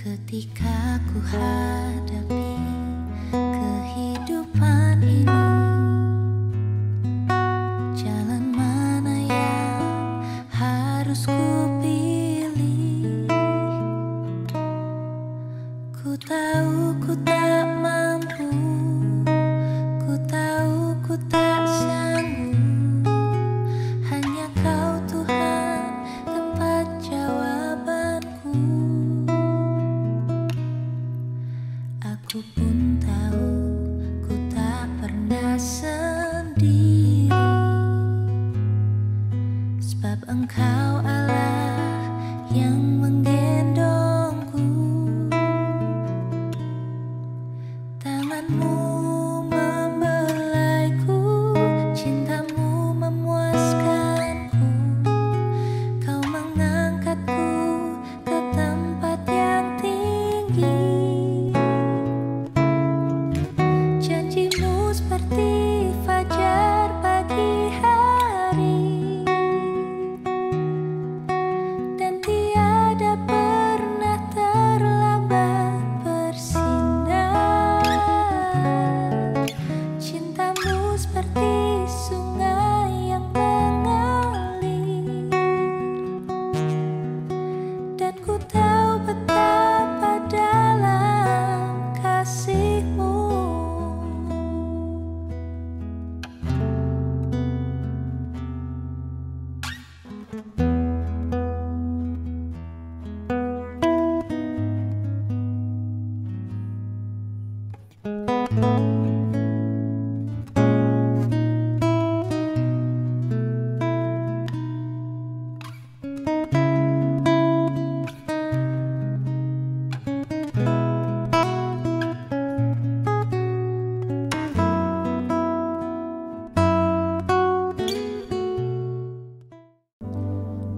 Ketika ku hadapi kehidupan ini, jalan mana yang harus ku pilih? Ku tahu ku tak mampu, ku tahu ku tak sanggup. Hanya Kau Tuhan tempat jawabanku. Aku pun tahu ku tak pernah sendiri, sebab Engkau Allah yang menggendongku. Tangan-Mu membelaiku, cinta-Mu memuaskanku. Kau mengangkatku ke tempat yang tinggi. Janji-Mu seperti fajar pagi hari, dan tiada pernah terlambat bersinar. Cinta-Mu seperti sungai yang mengalir, dan ku tahu betapa dalam kasih-Mu.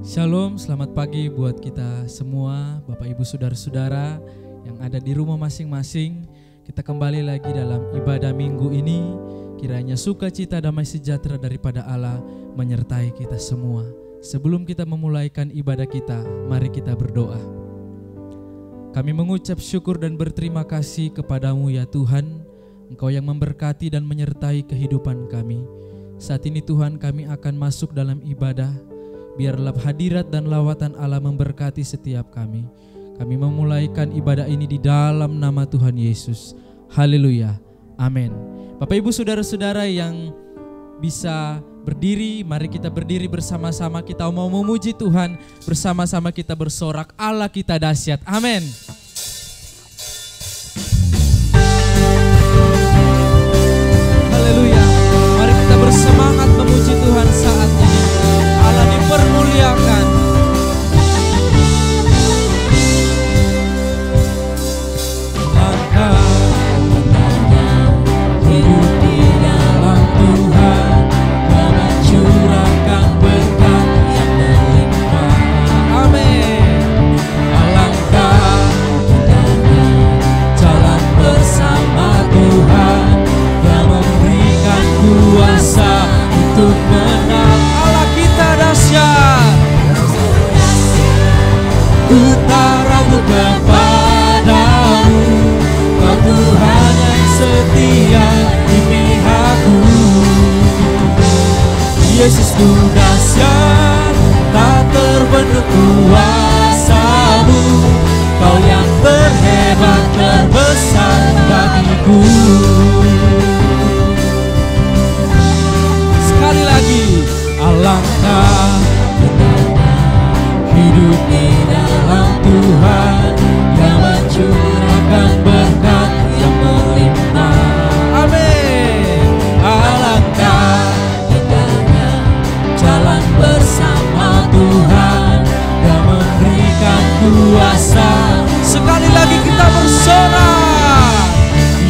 Shalom, selamat pagi buat kita semua, Bapak Ibu Saudara-saudara yang ada di rumah masing-masing. Kita kembali lagi dalam ibadah minggu ini. Kiranya sukacita damai sejahtera daripada Allah menyertai kita semua. Sebelum kita memulaikan ibadah kita, mari kita berdoa. Kami mengucap syukur dan berterima kasih kepada-Mu ya Tuhan. Engkau yang memberkati dan menyertai kehidupan kami. Saat ini Tuhan, kami akan masuk dalam ibadah. Biarlah hadirat dan lawatan Allah memberkati setiap kami. Kami memulaikan ibadah ini di dalam nama Tuhan Yesus. Haleluya. Amin. Bapak Ibu Saudara-saudara yang bisa berdiri, mari kita berdiri bersama-sama. Kita mau memuji Tuhan, bersama-sama kita bersorak, Allah kita dahsyat. Amin. Haleluya. Mari kita bersemangat memuji Tuhan saat ini. Allah dipermuliakan. Maka hidup di dalam Tuhan, Kau mencurahkan berkat yang melimpah. Amin. Alangkah indahnya jalan bersama Tuhan yang memberikan kuasa untuk menang. Ku tak ragu kepadamu, Kau Tuhan yang setia di pihakku. Yesus ku dahsyat, tak terbendung kuasa-Mu. Kau yang terhebat, terbesar bagiku. Sekali lagi, alangkah indahnya hidup di dalam Tuhan yang mencurahkan berkat yang melimpah. Amin. Alangkah indahnya jalan bersama Tuhan yang memberikan kuasa. Sekali lagi kita bersorak,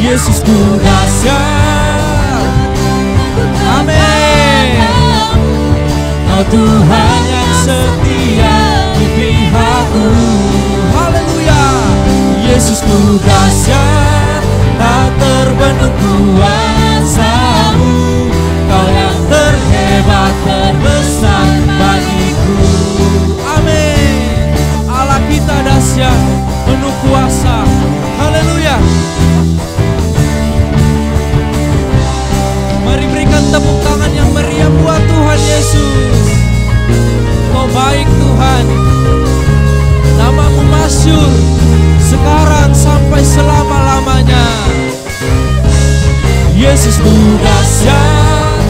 Yesus ku dahsyat. Amin. Kau Tuhan yang setia di pihakku. Haleluya. Yesus ku dahsyat, tak terbendung kuasa-Mu. Kau yang terhebat, terbesar bagiku. Amin. Allah kita dahsyat, penuh kuasa. sampai selama-lamanya. Yesus ku dahsyat,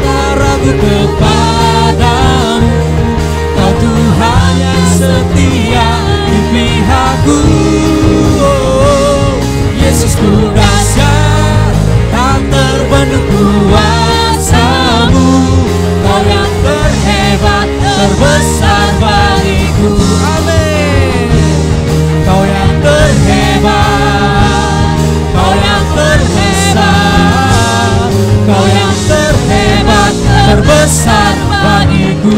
tak ragu kepadamu. Kau Tuhan yang setia di pihakku. Yesus ku dahsyat, tak terbendung kuasa-Mu. Kau yang terhebat, terbesar bagiku. Amin. Kau yang terhebat, Kau yang terbesar, Kau yang terhebat, terbesar bagiku.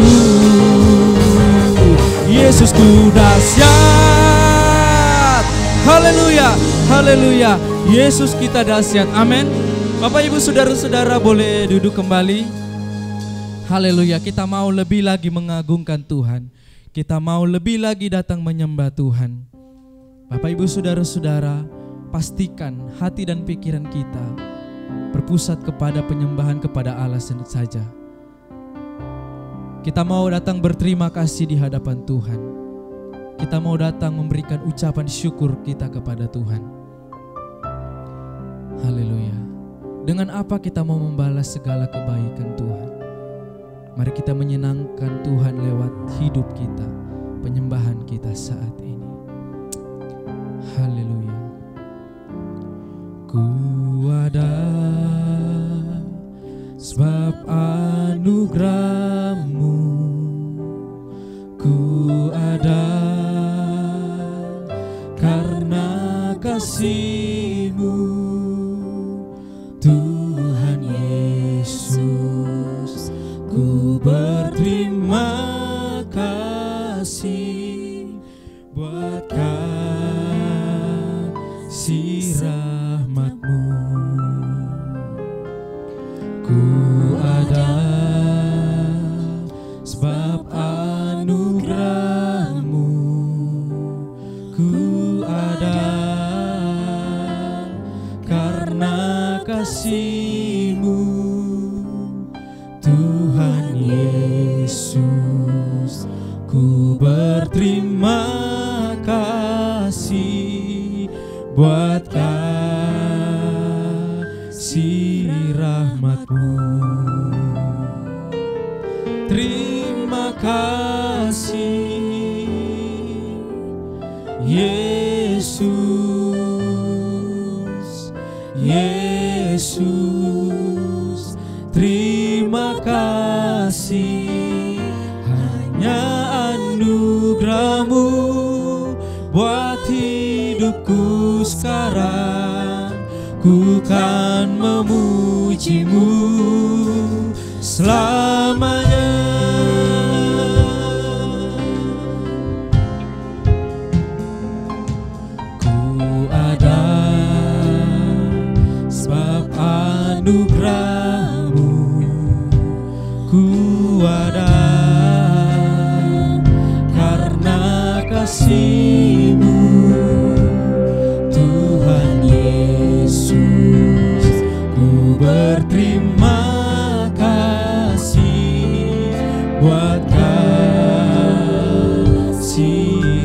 Yesus ku dahsyat. Haleluya, haleluya. Yesus kita dahsyat. Amin. Bapak Ibu saudara-saudara boleh duduk kembali. Haleluya. Kita mau lebih lagi mengagungkan Tuhan. Kita mau lebih lagi datang menyembah Tuhan. Bapak Ibu saudara-saudara, pastikan hati dan pikiran kita berpusat kepada penyembahan kepada Allah saja. Kita mau datang berterima kasih di hadapan Tuhan. Kita mau datang memberikan ucapan syukur kita kepada Tuhan. Haleluya. Dengan apa kita mau membalas segala kebaikan Tuhan? Mari kita menyenangkan Tuhan lewat hidup kita, penyembahan kita saat ini. Haleluya. Ku ada sebab anugerah-Mu, ku ada karena kasih-Mu, Tuhan Yesus. Ku berterima kasih buat kasih rahmat-Mu. Ku ada sebab anugerah-Mu, ku ada karena kasih-Mu, Tuhan Yesus. Ku berterima kasih buat kasih rahmat-Mu. Terima kasih Yesus, Yesus. Terima kasih, hanya anugerah-Mu buat hidupku sekarang. Ku kan memuji-Mu selamanya. Ku ada sebab anugerah-Mu, ku ada karena kasih-Mu, Tuhan Yesus. Ku berterima kasih buat kasih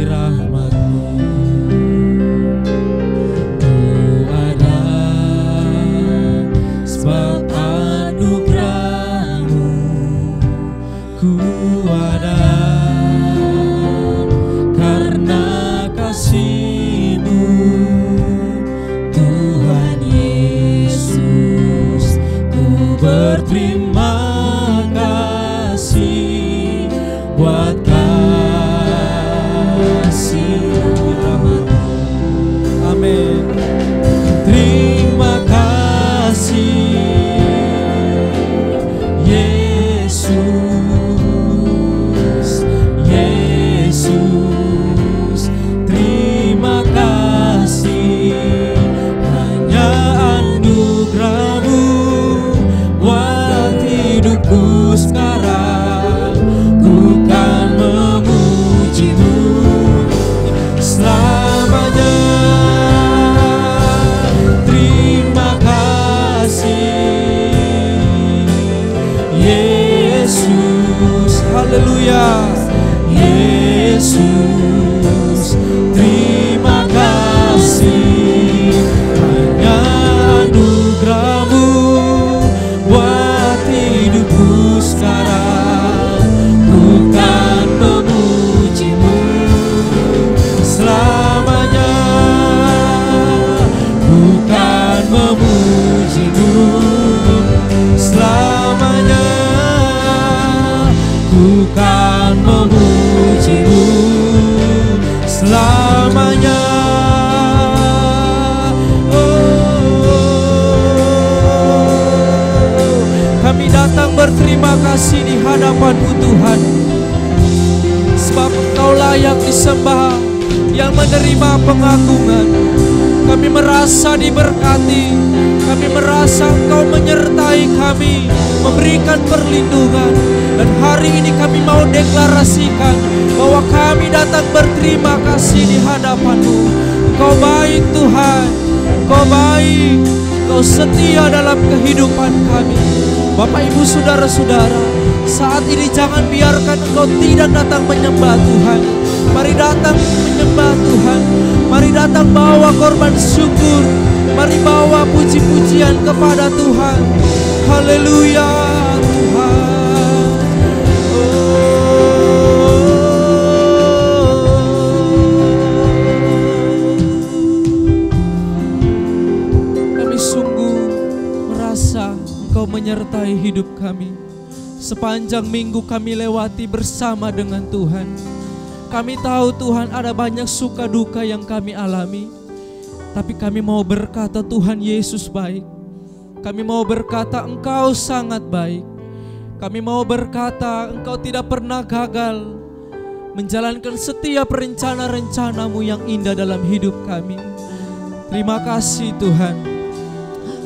rahmat-Mu. Ku ada sebab anugerah-Mu, ku ada karena kasih-Mu, Tuhan Yesus. Ku berterima kasih buat kasih rahmat-Mu. Amin. Terima kasih Yesus, Yesus. Terima kasih, hanya anugerah-Mu buat hidupku sekarang. Ku kan memuji-Mu selamanya. Terima kasih Yesus. Haleluya. Yesus. Terima kasih selamanya. Kami datang berterima kasih di hadapan-Mu Tuhan, sebab Engkau layak disembah, yang menerima pengagungan. Kami merasa diberkati, kami merasa Engkau menyertai kami, memberikan perlindungan. Dan hari ini kami mau deklarasikan bahwa kami datang berterima kasih di hadapan-Mu. Engkau baik Tuhan, Engkau baik, Engkau setia dalam kehidupan kami. Bapak Ibu saudara-saudara, saat ini jangan biarkan Engkau tidak datang menyembah Tuhan. Mari datang menyembah Tuhan. Mari datang bawa korban syukur. Mari bawa puji-pujian kepada Tuhan. Haleluya Tuhan. Kami sungguh merasa Engkau menyertai hidup kami. Sepanjang minggu kami lewati bersama dengan Tuhan. Kami tahu Tuhan ada banyak suka duka yang kami alami. Tapi kami mau berkata Tuhan Yesus baik. Kami mau berkata Engkau sangat baik. Kami mau berkata Engkau tidak pernah gagal menjalankan setiap rencana-rencana-Mu yang indah dalam hidup kami. Terima kasih Tuhan.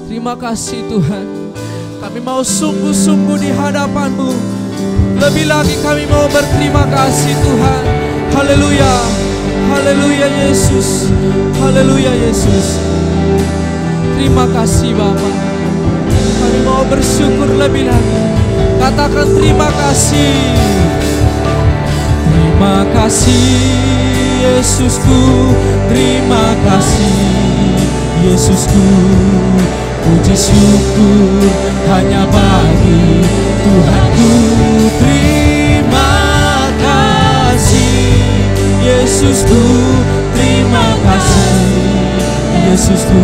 Terima kasih Tuhan. Kami mau sungguh-sungguh di hadapan-Mu. Lebih lagi kami mau berterima kasih Tuhan. Haleluya. Haleluya Yesus. Haleluya Yesus. Terima kasih Bapa. Kami mau bersyukur lebih lagi. Katakan terima kasih. Terima kasih Yesusku. Terima kasih Yesusku. Puji syukur hanya bagi Tuhanku. Terima kasih Yesusku. Terima kasih Yesusku.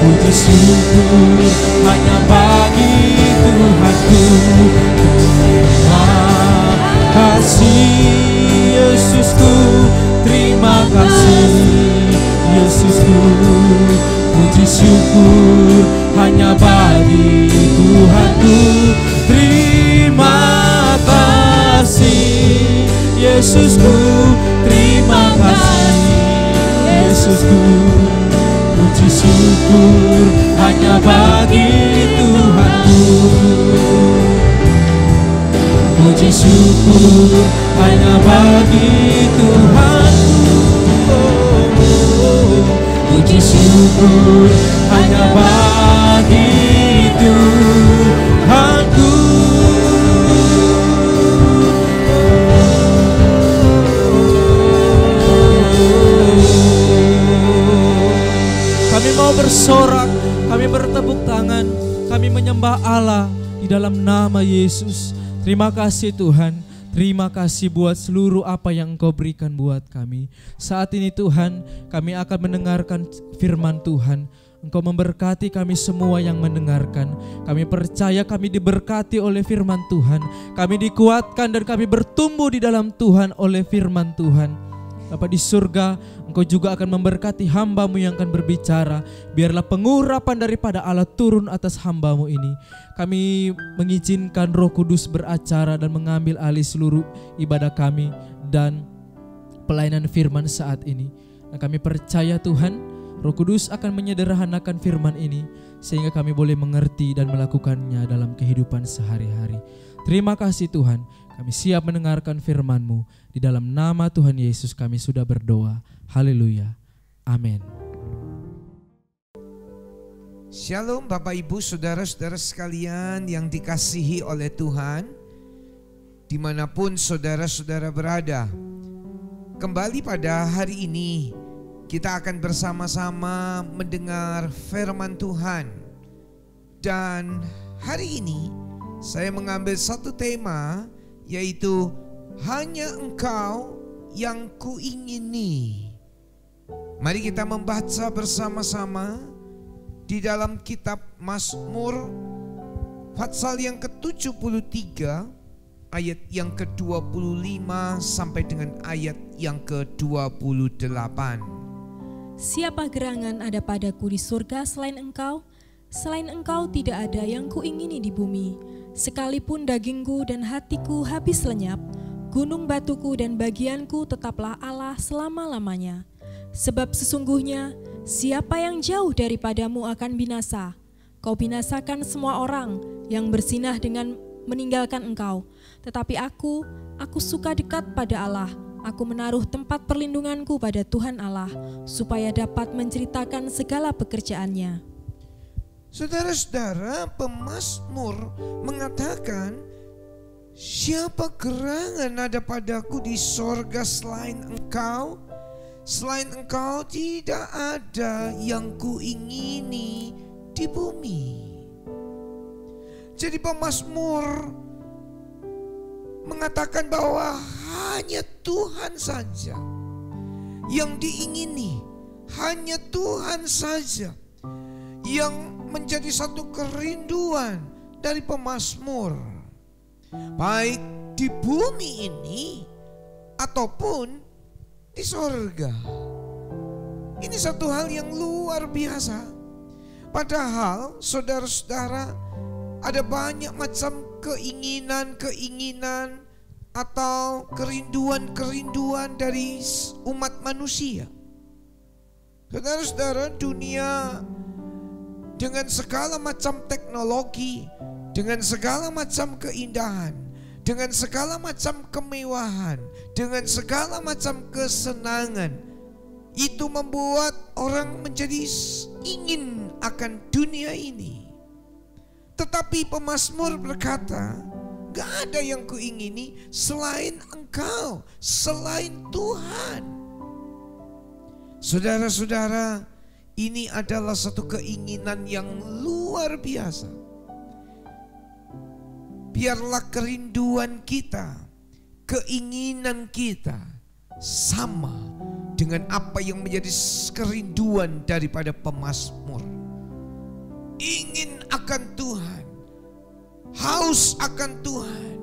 Puji syukur hanya bagi Tuhanku. Terima kasih Yesusku. Terima kasih Yesusku. Puji syukur hanya bagi Tuhanku. Terima kasih Yesusku. Terima kasih Yesusku. Puji syukur hanya bagi Tuhanku. Puji syukur hanya bagi Tuhanku. Puji syukur hanya bagi Tuhanku. Kami mau bersorak, kami bertepuk tangan, kami menyembah Allah di dalam nama Yesus. Terima kasih Tuhan. Terima kasih buat seluruh apa yang Engkau berikan buat kami. Saat ini Tuhan, kami akan mendengarkan firman Tuhan. Engkau memberkati kami semua yang mendengarkan. Kami percaya kami diberkati oleh firman Tuhan. Kami dikuatkan dan kami bertumbuh di dalam Tuhan oleh firman Tuhan. Bapa di surga, Engkau juga akan memberkati hamba-Mu yang akan berbicara. Biarlah pengurapan daripada Allah turun atas hamba-Mu ini. Kami mengizinkan Roh Kudus beracara dan mengambil alih seluruh ibadah kami dan pelayanan firman saat ini. Dan kami percaya Tuhan, Roh Kudus akan menyederhanakan firman ini sehingga kami boleh mengerti dan melakukannya dalam kehidupan sehari-hari. Terima kasih Tuhan, kami siap mendengarkan firman-Mu. Di dalam nama Tuhan Yesus kami sudah berdoa. Haleluya. Amin. Shalom Bapak Ibu Saudara-saudara sekalian yang dikasihi oleh Tuhan, dimanapun saudara-saudara berada. Kembali pada hari ini kita akan bersama-sama mendengar firman Tuhan. Dan hari ini saya mengambil satu tema, yaitu hanya Engkau yang kuingini. Mari kita membaca bersama-sama di dalam kitab Mazmur pasal yang ke-73 ayat yang ke-25 sampai dengan ayat yang ke-28. Siapa gerangan ada padaku di surga selain engkau? Selain engkau tidak ada yang kuingini di bumi. Sekalipun dagingku dan hatiku habis lenyap, gunung batuku dan bagianku tetaplah Allah selama-lamanya. Sebab sesungguhnya siapa yang jauh daripadamu akan binasa. Kau binasakan semua orang yang bersinah dengan meninggalkan engkau. Tetapi aku suka dekat pada Allah. Aku menaruh tempat perlindunganku pada Tuhan Allah, supaya dapat menceritakan segala pekerjaannya. Saudara-saudara, pemazmur mengatakan, siapa gerangan ada padaku di sorga selain engkau? Selain engkau tidak ada yang kuingini di bumi. Jadi pemazmur mengatakan bahwa hanya Tuhan saja yang diingini, hanya Tuhan saja yang menjadi satu kerinduan dari pemazmur, baik di bumi ini ataupun di sorga. Ini satu hal yang luar biasa. Padahal saudara-saudara, ada banyak macam keinginan-keinginan atau kerinduan-kerinduan dari umat manusia. Saudara-saudara, dunia dengan segala macam teknologi, dengan segala macam keindahan, dengan segala macam kemewahan, dengan segala macam kesenangan, itu membuat orang menjadi ingin akan dunia ini. Tetapi pemazmur berkata, gak ada yang kuingini selain engkau, selain Tuhan. Saudara-saudara, ini adalah satu keinginan yang luar biasa. Biarlah kerinduan kita, keinginan kita sama dengan apa yang menjadi kerinduan daripada pemazmur. Ingin akan Tuhan, haus akan Tuhan,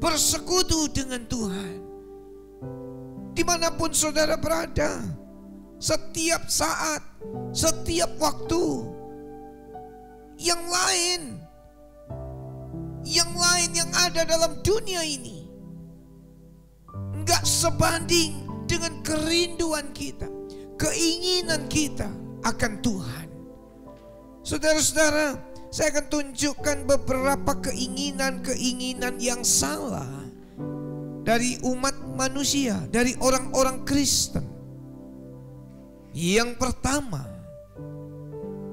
bersekutu dengan Tuhan. Dimanapun saudara berada, setiap saat, setiap waktu, yang lain yang ada dalam dunia ini enggak sebanding dengan kerinduan kita, keinginan kita akan Tuhan. Saudara-saudara, saya akan tunjukkan beberapa keinginan-keinginan yang salah dari umat manusia, dari orang-orang Kristen. Yang pertama,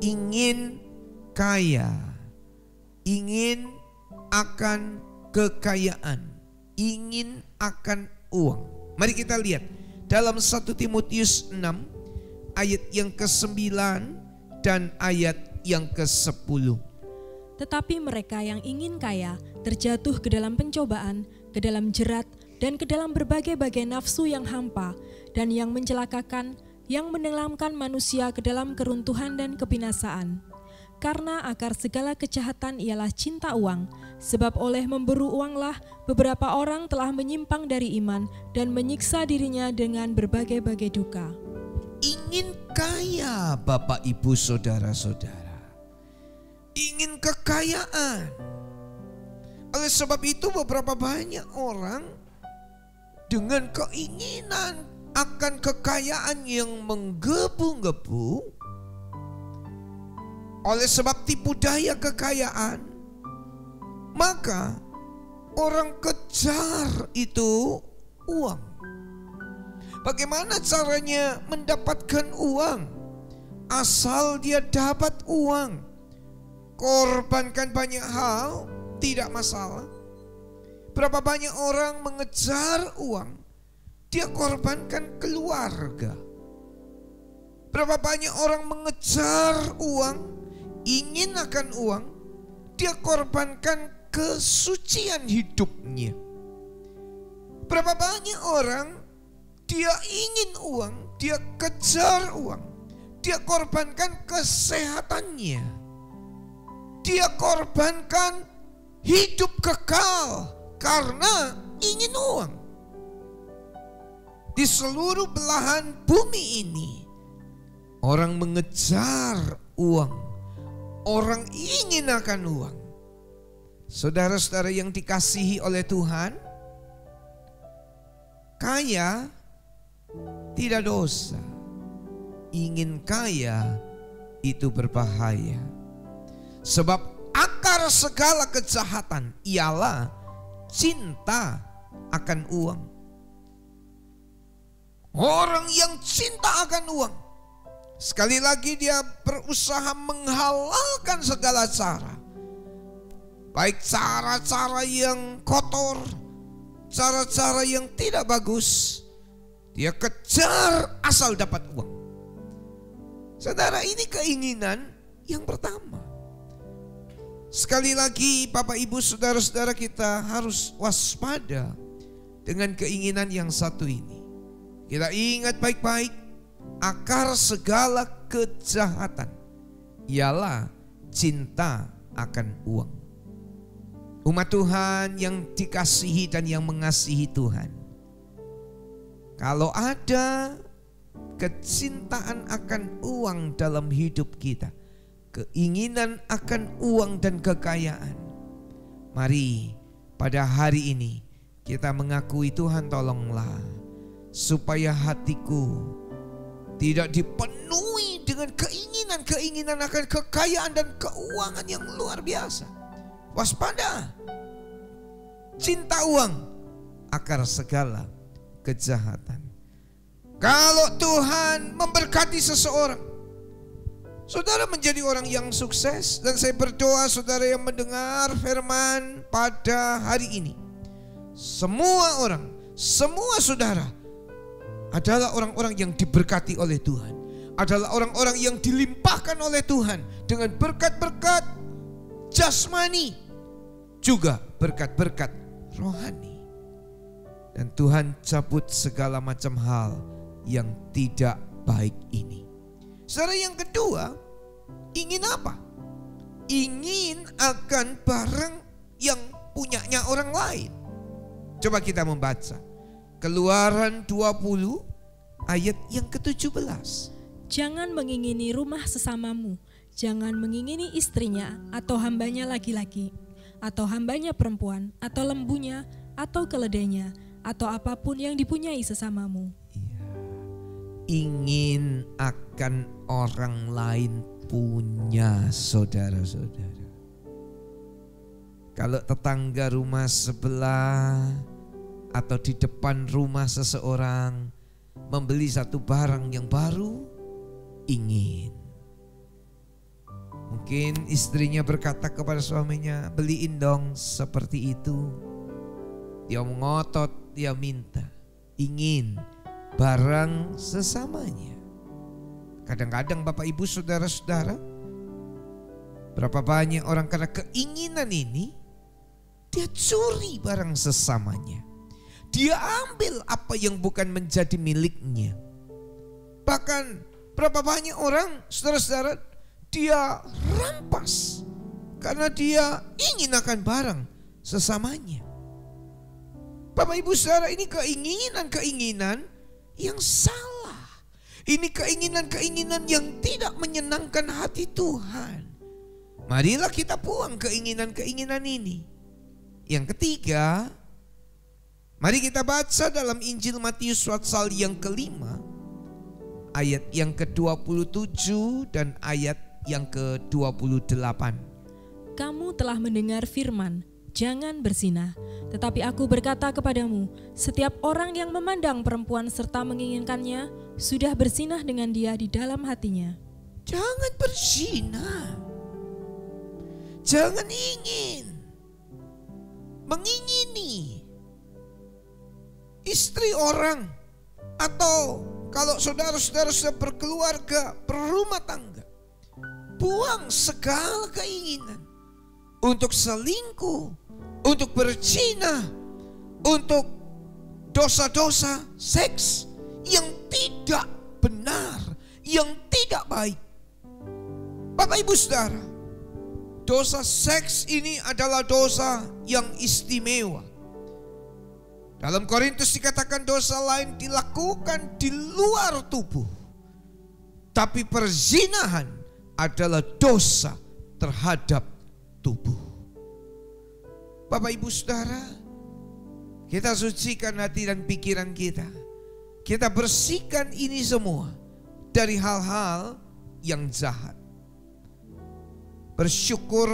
ingin kaya, ingin akan kekayaan, ingin akan uang. Mari kita lihat dalam 1 Timotius 6 ayat yang ke-9 dan ayat yang ke-10. Tetapi mereka yang ingin kaya terjatuh ke dalam pencobaan, ke dalam jerat, dan ke dalam berbagai-bagai nafsu yang hampa dan yang mencelakakan, yang menenggelamkan manusia ke dalam keruntuhan dan kebinasaan. Karena akar segala kejahatan ialah cinta uang, sebab oleh memburu uanglah beberapa orang telah menyimpang dari iman dan menyiksa dirinya dengan berbagai-bagai duka. Ingin kaya, Bapak Ibu Saudara-saudara, ingin kekayaan. Oleh sebab itu beberapa banyak orang dengan keinginan akan kekayaan yang menggebu-gebu, oleh sebab tipu daya kekayaan, maka orang kejar itu uang. Bagaimana caranya mendapatkan uang? Asal dia dapat uang, korbankan banyak hal, tidak masalah. Berapa banyak orang mengejar uang, dia korbankan keluarga. Berapa banyak orang mengejar uang, ingin akan uang, dia korbankan kesucian hidupnya. Berapa banyak orang dia ingin uang, dia kejar uang, dia korbankan kesehatannya, dia korbankan hidup kekal, karena ingin uang. Di seluruh belahan bumi ini orang mengejar uang. Orang ingin akan uang. Saudara-saudara yang dikasihi oleh Tuhan, kaya tidak dosa. Ingin kaya itu berbahaya. Sebab akar segala kejahatan ialah cinta akan uang. Orang yang cinta akan uang, sekali lagi dia berusaha menghalalkan segala cara. Baik cara-cara yang kotor, cara-cara yang tidak bagus, dia kejar asal dapat uang. Saudara, ini keinginan yang pertama. Sekali lagi Bapak Ibu saudara-saudara, kita harus waspada dengan keinginan yang satu ini. Kita ingat baik-baik, akar segala kejahatan ialah cinta akan uang. Umat Tuhan yang dikasihi dan yang mengasihi Tuhan, kalau ada kecintaan akan uang dalam hidup kita, keinginan akan uang dan kekayaan, mari pada hari ini kita mengakui, Tuhan tolonglah supaya hatiku tidak dipenuhi dengan keinginan-keinginan akan kekayaan dan keuangan yang luar biasa. Waspada, cinta uang akar segala kejahatan. Kalau Tuhan memberkati seseorang, saudara menjadi orang yang sukses, dan saya berdoa saudara yang mendengar firman pada hari ini, semua orang, semua saudara adalah orang-orang yang diberkati oleh Tuhan, adalah orang-orang yang dilimpahkan oleh Tuhan dengan berkat-berkat jasmani, juga berkat-berkat rohani. Dan Tuhan cabut segala macam hal yang tidak baik ini. Saudara, yang kedua, ingin apa? Ingin akan barang yang punyanya orang lain. Coba kita membaca Keluaran 20 ayat yang ke-17. Jangan mengingini rumah sesamamu, jangan mengingini istrinya atau hambanya laki-laki, atau hambanya perempuan, atau lembunya, atau keledainya, atau apapun yang dipunyai sesamamu. Ingin akan orang lain punya, saudara-saudara. Kalau tetangga rumah sebelah atau di depan rumah seseorang membeli satu barang yang baru, ingin. Mungkin istrinya berkata kepada suaminya, beliin dong seperti itu. Dia mengotot, dia minta, ingin barang sesamanya. Kadang-kadang Bapak Ibu saudara-saudara, berapa banyak orang karena keinginan ini, dia curi barang sesamanya. Dia ambil apa yang bukan menjadi miliknya. Bahkan berapa banyak orang saudara-saudara, dia rampas karena dia ingin akan barang sesamanya. Bapak Ibu saudara, ini keinginan-keinginan yang salah. Ini keinginan-keinginan yang tidak menyenangkan hati Tuhan. Marilah kita buang keinginan-keinginan ini. Yang ketiga, mari kita baca dalam Injil Matius pasal yang kelima, ayat yang ke-27 dan ayat yang ke-28. Kamu telah mendengar firman, jangan berzina. Tetapi aku berkata kepadamu, setiap orang yang memandang perempuan serta menginginkannya, sudah berzinah dengan dia di dalam hatinya. Jangan berzina. Jangan ingin. Mengingini istri orang, atau kalau saudara-saudara sudah berkeluarga, berumah tangga, buang segala keinginan untuk selingkuh, untuk berzina, untuk dosa-dosa seks yang tidak benar, yang tidak baik. Bapak Ibu saudara, dosa seks ini adalah dosa yang istimewa. Dalam Korintus dikatakan dosa lain dilakukan di luar tubuh, tapi perzinahan adalah dosa terhadap tubuh. Bapak Ibu Saudara, kita sucikan hati dan pikiran kita. Kita bersihkan ini semua dari hal-hal yang jahat. Bersyukur,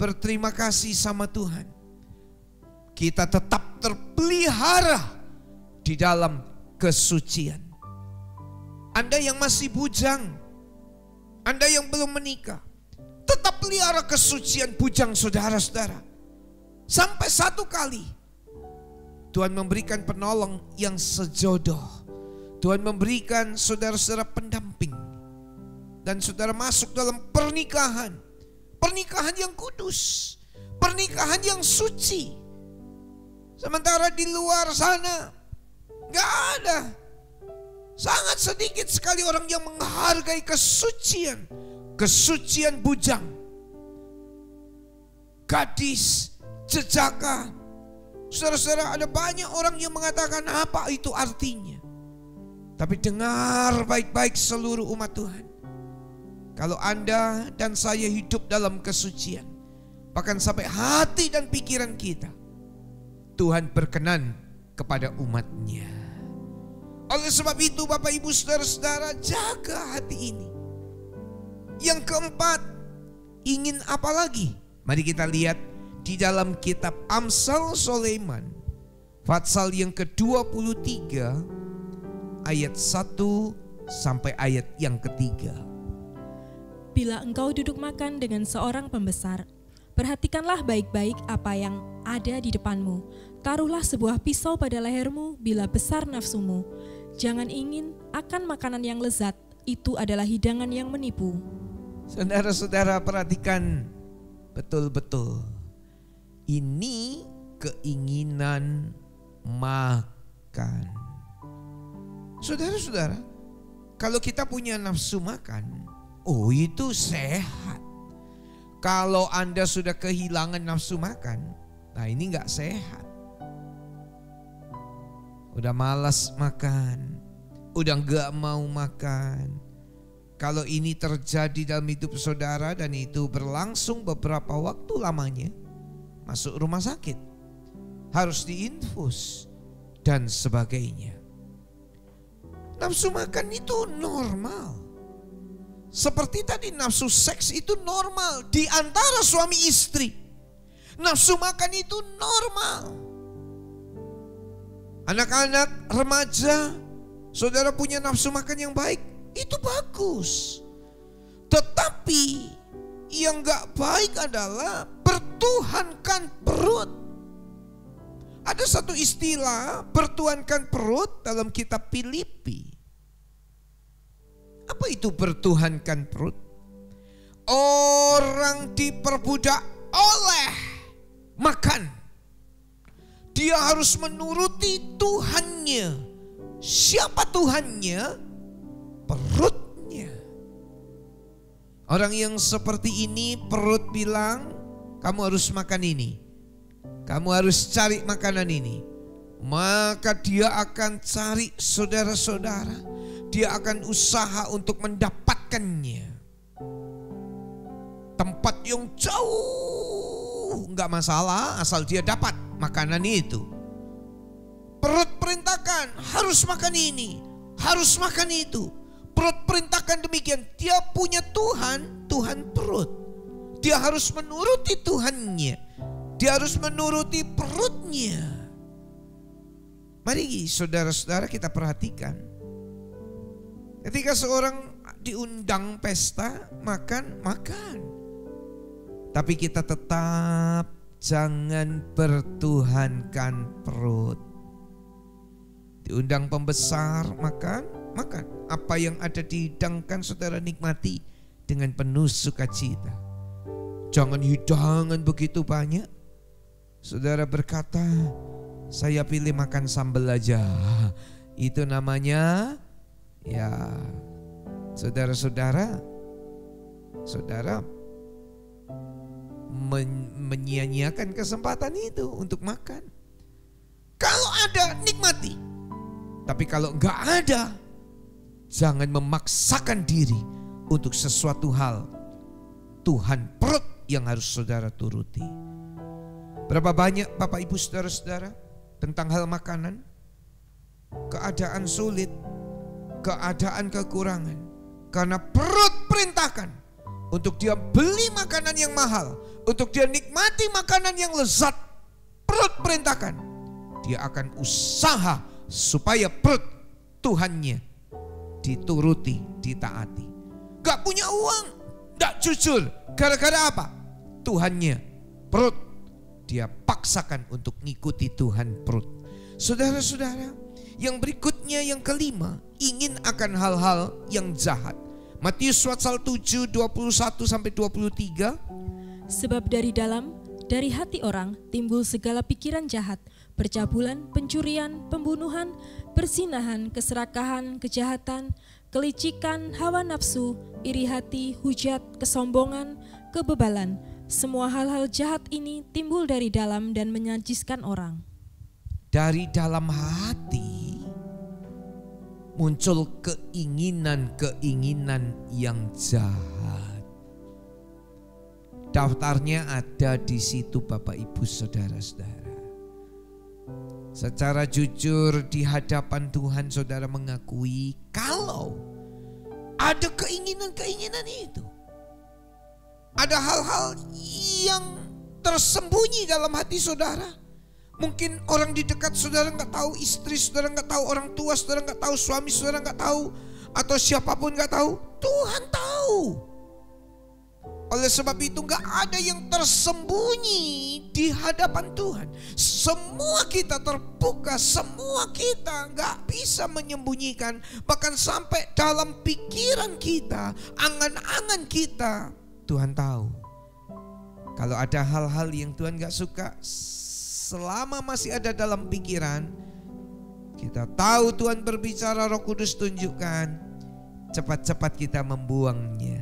berterima kasih sama Tuhan. Kita tetap terpelihara di dalam kesucian. Anda yang masih bujang, Anda yang belum menikah, tetap pelihara kesucian bujang saudara-saudara. Sampai satu kali Tuhan memberikan penolong yang sejodoh. Tuhan memberikan saudara-saudara pendamping. Dan saudara masuk dalam pernikahan. Pernikahan yang kudus. Pernikahan yang suci. Sementara di luar sana gak ada. Sangat sedikit sekali orang yang menghargai kesucian. Kesucian bujang. Gadis, jejaka. Saudara-saudara, ada banyak orang yang mengatakan apa itu artinya. Tapi dengar baik-baik seluruh umat Tuhan. Kalau Anda dan saya hidup dalam kesucian, bahkan sampai hati dan pikiran kita, Tuhan berkenan kepada umatnya. Oleh sebab itu Bapak Ibu Saudara-saudara, jaga hati ini. Yang keempat, ingin apa lagi? Mari kita lihat di dalam kitab Amsal Sulaiman, pasal yang ke-23 ayat 1 sampai ayat yang ketiga. Bila engkau duduk makan dengan seorang pembesar, perhatikanlah baik-baik apa yang ada di depanmu. Taruhlah sebuah pisau pada lehermu bila besar nafsumu. Jangan ingin akan makanan yang lezat, itu adalah hidangan yang menipu. Saudara-saudara, perhatikan betul-betul. Ini keinginan makan. Saudara-saudara, kalau kita punya nafsu makan, oh itu sehat. Kalau Anda sudah kehilangan nafsu makan, nah ini gak sehat. Udah malas makan, udah gak mau makan. Kalau ini terjadi dalam hidup saudara dan itu berlangsung beberapa waktu lamanya, masuk rumah sakit, harus diinfus dan sebagainya. Nafsu makan itu normal. Seperti tadi nafsu seks itu normal di antara suami istri. Nafsu makan itu normal. Anak-anak remaja, saudara punya nafsu makan yang baik, itu bagus. Tetapi yang gak baik adalah bertuhankan perut. Ada satu istilah bertuhankan perut dalam kitab Filipi. Apa itu bertuhankan perut? Orang diperbudak oleh makan. Dia harus menuruti Tuhannya. Siapa Tuhannya? Perutnya. Orang yang seperti ini perut bilang, kamu harus makan ini, kamu harus cari makanan ini. Maka dia akan cari saudara-saudara, dia akan usaha untuk mendapatkannya. Tempat yang jauh gak masalah, asal dia dapat makanan itu. Perut perintahkan harus makan ini, harus makan itu. Perut perintahkan demikian. Dia punya Tuhan, Tuhan perut. Dia harus menuruti Tuhannya. Dia harus menuruti perutnya. Mari saudara-saudara kita perhatikan. Ketika seorang diundang pesta, makan. Tapi kita tetap jangan bertuhankan perut. Diundang pembesar, makan. Apa yang ada dihidangkan saudara nikmati dengan penuh sukacita. Jangan hidangan begitu banyak. Saudara berkata, saya pilih makan sambal aja. Itu namanya, ya saudara-saudara menyia-nyiakan kesempatan itu untuk makan. Kalau ada, nikmati. Tapi kalau enggak ada, jangan memaksakan diri untuk sesuatu hal. Tuhan perut yang harus saudara turuti. Berapa banyak Bapak Ibu Saudara-saudara tentang hal makanan, keadaan sulit, keadaan kekurangan, karena perut perintahkan untuk dia beli makanan yang mahal, untuk dia nikmati makanan yang lezat. Perut perintahkan, dia akan usaha supaya perut Tuhannya dituruti, ditaati. Gak punya uang, gak jujur, gara-gara apa? Tuhannya perut, dia paksakan untuk ngikuti Tuhan perut. Saudara-saudara, yang berikutnya, yang kelima, ingin akan hal-hal yang jahat. Matius pasal 7, 21-23. Sebab dari dalam, dari hati orang timbul segala pikiran jahat, percabulan, pencurian, pembunuhan, perzinahan, keserakahan, kejahatan, kelicikan, hawa nafsu, iri hati, hujat, kesombongan, kebebalan. Semua hal-hal jahat ini timbul dari dalam dan menajiskan orang. Dari dalam hati muncul keinginan-keinginan yang jahat. Daftarnya ada di situ Bapak Ibu Saudara-saudara. Secara jujur di hadapan Tuhan saudara mengakui kalau ada keinginan-keinginan itu. Ada hal-hal yang tersembunyi dalam hati saudara. Mungkin orang di dekat saudara nggak tahu, istri saudara nggak tahu, orang tua saudara nggak tahu, suami saudara nggak tahu, atau siapapun nggak tahu. Tuhan tahu. Oleh sebab itu nggak ada yang tersembunyi di hadapan Tuhan. Semua kita terbuka, semua kita nggak bisa menyembunyikan. Bahkan sampai dalam pikiran kita, angan-angan kita, Tuhan tahu. Kalau ada hal-hal yang Tuhan nggak suka, selama masih ada dalam pikiran, kita tahu Tuhan berbicara, Roh Kudus tunjukkan, cepat-cepat kita membuangnya.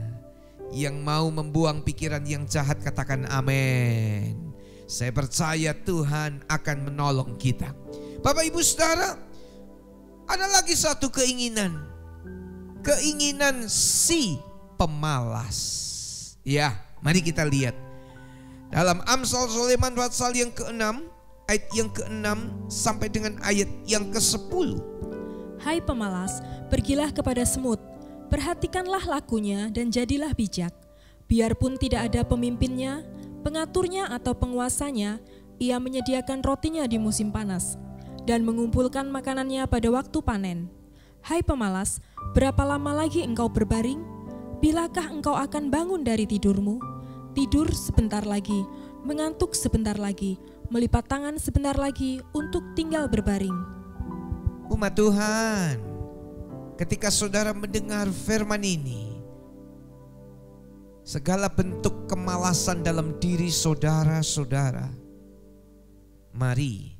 Yang mau membuang pikiran yang jahat katakan amin. Saya percaya Tuhan akan menolong kita. Bapak Ibu Saudara, ada lagi satu keinginan. Keinginan si pemalas. Ya, mari kita lihat. Dalam Amsal Sulaiman pasal yang ke-6, ayat yang ke-6 sampai dengan ayat yang ke-10. Hai pemalas, pergilah kepada semut, perhatikanlah lakunya dan jadilah bijak. Biarpun tidak ada pemimpinnya, pengaturnya atau penguasanya, ia menyediakan rotinya di musim panas dan mengumpulkan makanannya pada waktu panen. Hai pemalas, berapa lama lagi engkau berbaring? Bilakah engkau akan bangun dari tidurmu? Tidur sebentar lagi, mengantuk sebentar lagi, melipat tangan sebentar lagi untuk tinggal berbaring. Umat Tuhan, ketika saudara mendengar firman ini, segala bentuk kemalasan dalam diri saudara-saudara, mari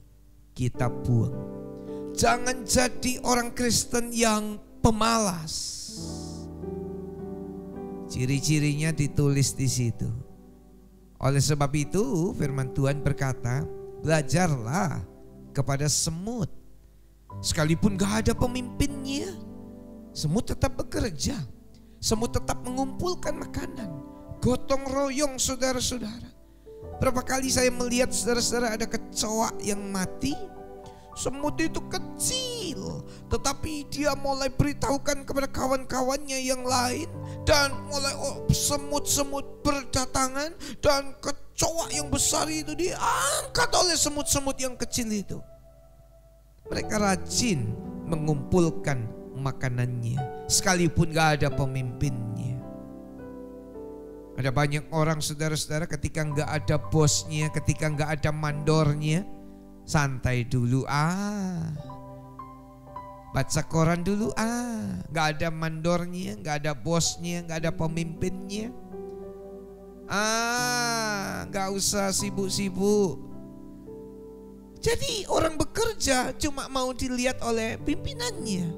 kita buang. Jangan jadi orang Kristen yang pemalas. Ciri-cirinya ditulis di situ. Oleh sebab itu firman Tuhan berkata, belajarlah kepada semut. Sekalipun gak ada pemimpinnya, semut tetap bekerja. Semut tetap mengumpulkan makanan. Gotong royong saudara-saudara. Berapa kali saya melihat saudara-saudara ada kecoa yang mati. Semut itu kecil, tetapi dia mulai beritahukan kepada kawan-kawannya yang lain. Dan mulai semut-semut berdatangan, dan kecoa yang besar itu diangkat oleh semut-semut yang kecil itu. Mereka rajin mengumpulkan makanannya, sekalipun gak ada pemimpinnya. Ada banyak orang saudara-saudara ketika gak ada bosnya, ketika gak ada mandornya, santai dulu baca koran dulu gak ada mandornya, gak ada bosnya, gak ada pemimpinnya, gak usah sibuk-sibuk. Jadi orang bekerja cuma mau dilihat oleh pimpinannya,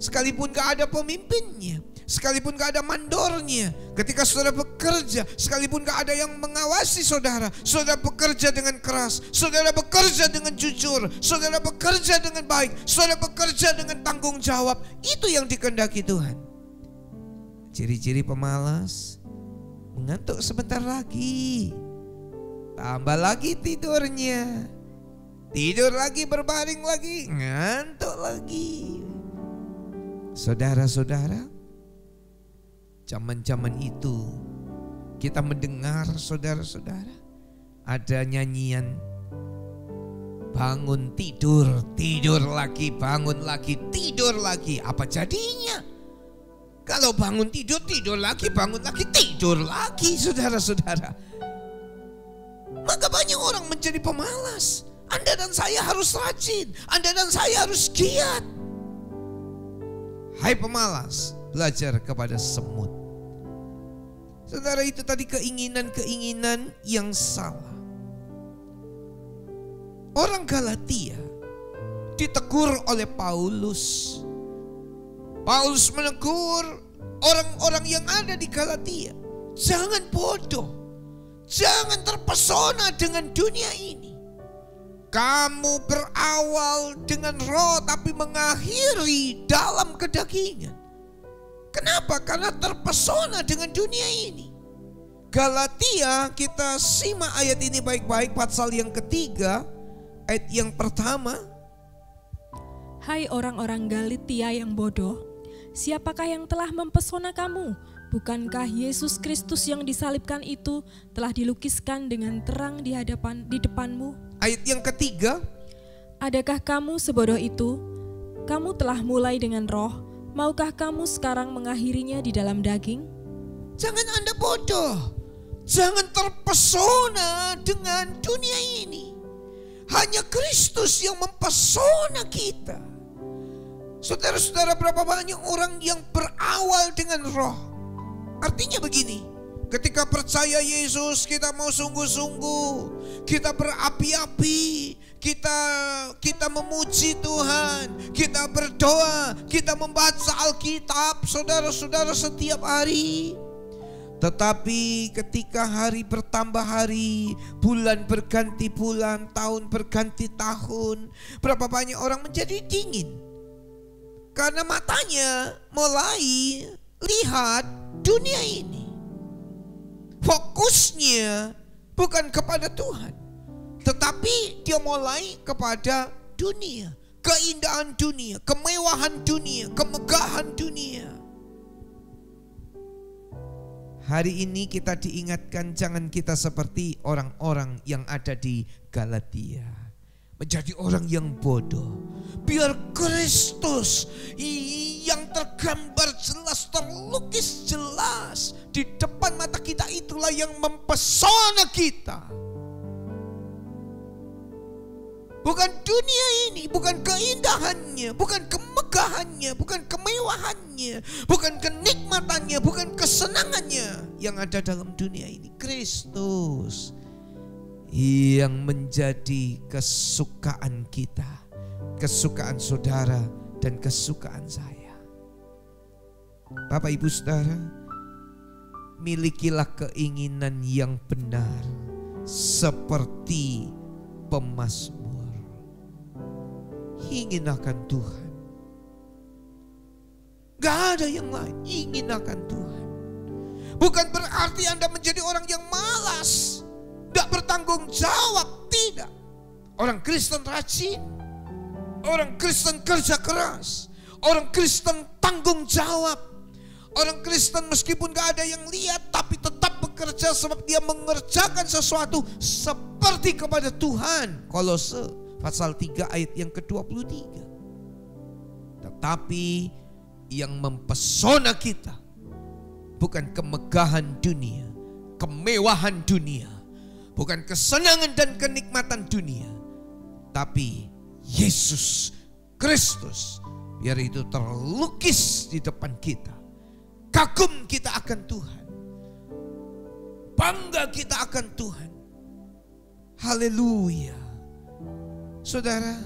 sekalipun gak ada pemimpinnya. sekalipun gak ada mandornya, ketika saudara bekerja, sekalipun gak ada yang mengawasi saudara, saudara bekerja dengan keras, saudara bekerja dengan jujur, saudara bekerja dengan baik, saudara bekerja dengan tanggung jawab. Itu yang dikehendaki Tuhan. Ciri-ciri pemalas: mengantuk sebentar lagi, tambah lagi tidurnya, tidur lagi, berbaring lagi, ngantuk lagi. Saudara-saudara, zaman-zaman itu kita mendengar, saudara-saudara, ada nyanyian bangun tidur, tidur lagi, bangun lagi, tidur lagi. Apa jadinya? Kalau bangun tidur, tidur lagi, bangun lagi, tidur lagi, saudara-saudara. Maka banyak orang menjadi pemalas. Anda dan saya harus rajin, Anda dan saya harus giat. Hai pemalas, belajar kepada semut. Saudara, itu tadi keinginan-keinginan yang salah. Orang Galatia ditegur oleh Paulus. Paulus menegur orang-orang yang ada di Galatia. Jangan bodoh, jangan terpesona dengan dunia ini. Kamu berawal dengan roh tapi mengakhiri dalam kedagingan. Kenapa? Karena terpesona dengan dunia ini. Galatia, kita simak ayat ini baik-baik, pasal yang ketiga, ayat yang pertama. Hai orang-orang Galatia yang bodoh, siapakah yang telah mempesona kamu? Bukankah Yesus Kristus yang disalibkan itu telah dilukiskan dengan terang di depanmu? Ayat yang ketiga. Adakah kamu sebodoh itu? Kamu telah mulai dengan roh, maukah kamu sekarang mengakhirinya di dalam daging? Jangan Anda bodoh, jangan terpesona dengan dunia ini. Hanya Kristus yang mempesona kita. Saudara-saudara, berapa banyak orang yang berawal dengan roh. Artinya begini, ketika percaya Yesus, kita mau sungguh-sungguh, kita berapi-api, kita memuji Tuhan, kita berdoa, kita membaca Alkitab, saudara-saudara, setiap hari. Tetapi ketika hari bertambah hari, bulan berganti bulan, tahun berganti tahun, berapa banyak orang menjadi dingin karena matanya mulai lihat dunia ini. Fokusnya bukan kepada Tuhan, tetapi dia mulai kepada dunia, keindahan dunia, kemewahan dunia, kemegahan dunia. Hari ini kita diingatkan, jangan kita seperti orang-orang yang ada di Galatia, menjadi orang yang bodoh. Biar Kristus yang tergambar jelas, terlukis jelas di depan mata kita, itulah yang mempesona kita. Bukan dunia ini, bukan keindahannya, bukan kemegahannya, bukan kemewahannya, bukan kenikmatannya, bukan kesenangannya yang ada dalam dunia ini. Kristus yang menjadi kesukaan kita, kesukaan saudara dan kesukaan saya. Bapak Ibu Saudara, milikilah keinginan yang benar seperti pemazmur. Ingin akan Tuhan, gak ada yang lain. Ingin akan Tuhan bukan berarti Anda menjadi orang yang malas, gak bertanggung jawab. Tidak. Orang Kristen rajin, orang Kristen kerja keras, orang Kristen tanggung jawab, orang Kristen meskipun gak ada yang lihat tapi tetap bekerja sebab dia mengerjakan sesuatu seperti kepada Tuhan. Kolose pasal 3 ayat yang ke-23. Tetapi yang mempesona kita bukan kemegahan dunia, kemewahan dunia, bukan kesenangan dan kenikmatan dunia, tapi Yesus Kristus. Biar itu terlukis di depan kita. Kagum kita akan Tuhan, bangga kita akan Tuhan. Haleluya. Saudara,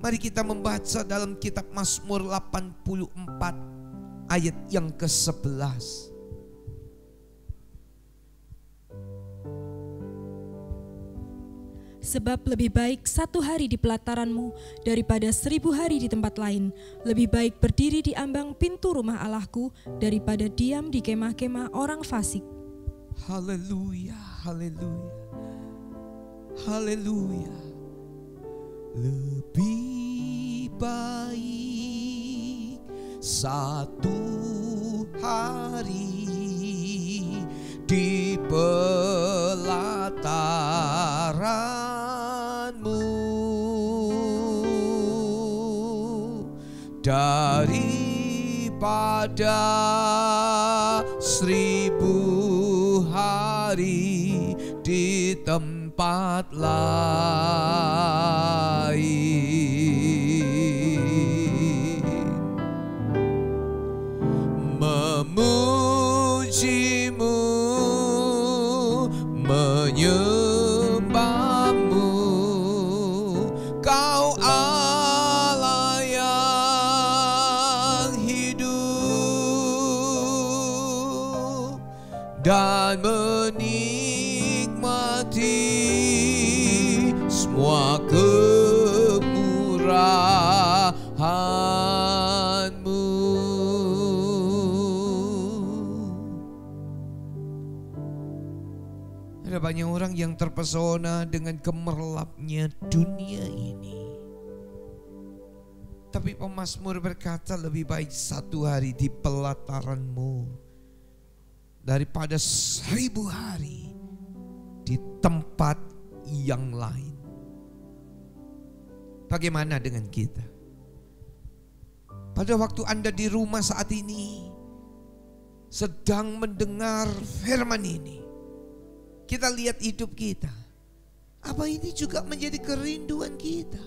mari kita membaca dalam kitab Mazmur 84 ayat yang ke-11. Sebab lebih baik 1 hari di pelataranmu daripada 1000 hari di tempat lain. Lebih baik berdiri di ambang pintu rumah Allahku daripada diam di kemah-kemah orang fasik. Haleluya, haleluya, haleluya. Lebih baik 1 hari di pelataranmu daripada 1000 hari di tempat lain. Memujimu, menyembahmu, Kau Allah yang hidup, dan menikmati semua kemurahan-Mu. Ada banyak orang yang terpesona dengan gemerlapnya dunia ini. Tapi pemazmur berkata lebih baik 1 hari di pelataran-Mu daripada 1000 hari di tempat yang lain. Bagaimana dengan kita? Pada waktu Anda di rumah saat ini sedang mendengar firman ini, kita lihat hidup kita. Apa ini juga menjadi kerinduan kita?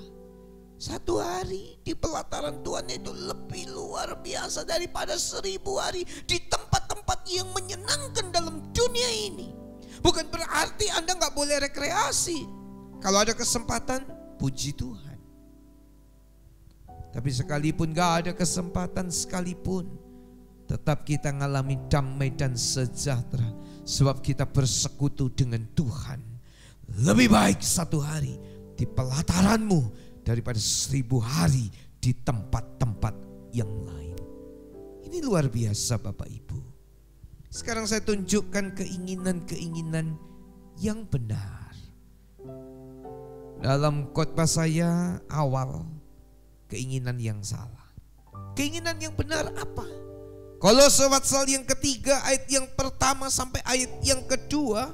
1 hari di pelataran Tuhan itu lebih luar biasa daripada 1000 hari di tempat-tempat yang menyenangkan dalam dunia ini. Bukan berarti Anda gak boleh rekreasi. Kalau ada kesempatan, puji Tuhan. Tapi sekalipun gak ada kesempatan sekalipun, tetap kita ngalami damai dan sejahtera. Sebab kita bersekutu dengan Tuhan. Lebih baik 1 hari di pelataran-Mu daripada 1000 hari di tempat-tempat yang lain. Ini luar biasa Bapak Ibu. Sekarang saya tunjukkan keinginan-keinginan yang benar. Dalam khotbah saya awal, keinginan yang salah. Keinginan yang benar apa? Kolose pasal yang ketiga ayat yang pertama sampai ayat yang kedua.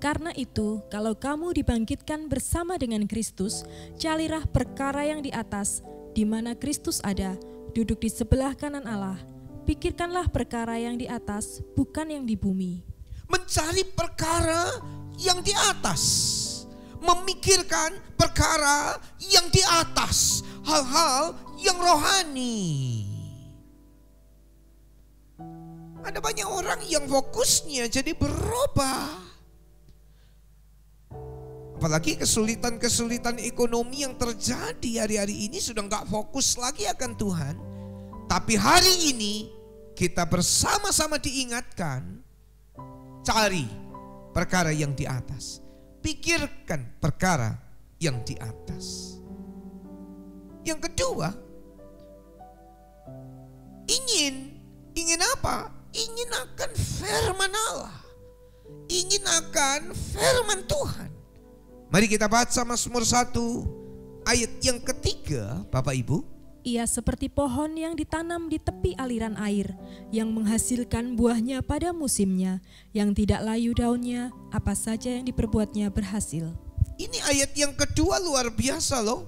Karena itu, kalau kamu dibangkitkan bersama dengan Kristus, carilah perkara yang di atas, di mana Kristus ada, duduk di sebelah kanan Allah. Pikirkanlah perkara yang di atas, bukan yang di bumi. Mencari perkara yang di atas, memikirkan perkara yang di atas, hal-hal yang rohani. Ada banyak orang yang fokusnya jadi berubah. Apalagi kesulitan-kesulitan ekonomi yang terjadi hari-hari ini sudah gak fokus lagi akan Tuhan. Tapi hari ini kita bersama-sama diingatkan, cari perkara yang di atas. Pikirkan perkara yang di atas. Yang kedua, ingin apa? Ingin akan firman Allah. Ingin akan firman Tuhan. Mari kita baca Mazmur 1 ayat yang ketiga, Bapak Ibu. Ia seperti pohon yang ditanam di tepi aliran air, yang menghasilkan buahnya pada musimnya, yang tidak layu daunnya, apa saja yang diperbuatnya berhasil. Ini ayat yang kedua luar biasa loh.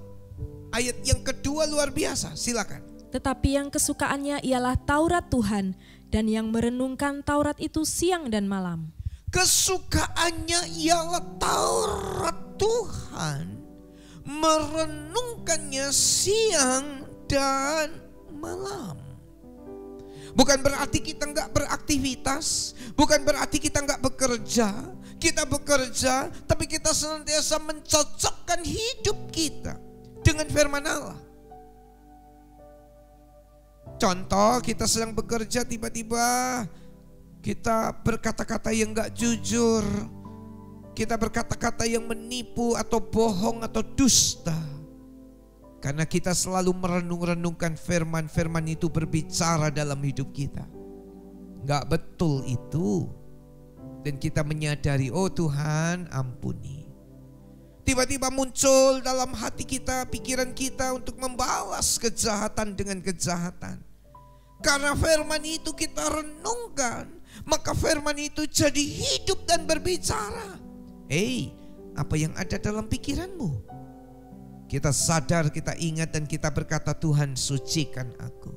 Ayat yang kedua luar biasa, silakan. Tetapi yang kesukaannya ialah Taurat Tuhan, dan yang merenungkan Taurat itu siang dan malam. Kesukaannya ialah Taurat Tuhan, merenungkannya siang dan malam. Bukan berarti kita gak beraktivitas, bukan berarti kita gak bekerja. Kita bekerja, tapi kita senantiasa mencocokkan hidup kita dengan firman Allah. Contoh, kita sedang bekerja, tiba-tiba kita berkata-kata yang gak jujur, kita berkata-kata yang menipu atau bohong atau dusta. Karena kita selalu merenung-renungkan firman-firman itu berbicara dalam hidup kita. Gak betul itu. Dan kita menyadari, oh Tuhan ampuni. Tiba-tiba muncul dalam hati kita, pikiran kita untuk membalas kejahatan dengan kejahatan. Karena firman itu kita renungkan, maka firman itu jadi hidup dan berbicara. Apa yang ada dalam pikiranmu? Kita sadar, kita ingat dan kita berkata, Tuhan sucikan aku.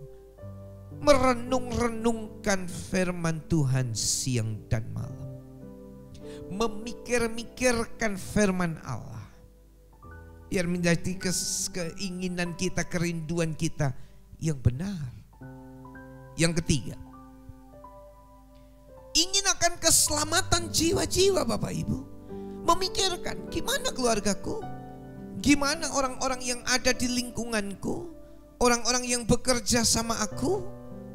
Merenung-renungkan firman Tuhan siang dan malam. Memikir-mikirkan firman Allah. Biar menjadi keinginan kita, kerinduan kita yang benar. Yang ketiga, ingin akan keselamatan jiwa-jiwa Bapak Ibu. Memikirkan gimana keluargaku, gimana orang-orang yang ada di lingkunganku, orang-orang yang bekerja sama aku,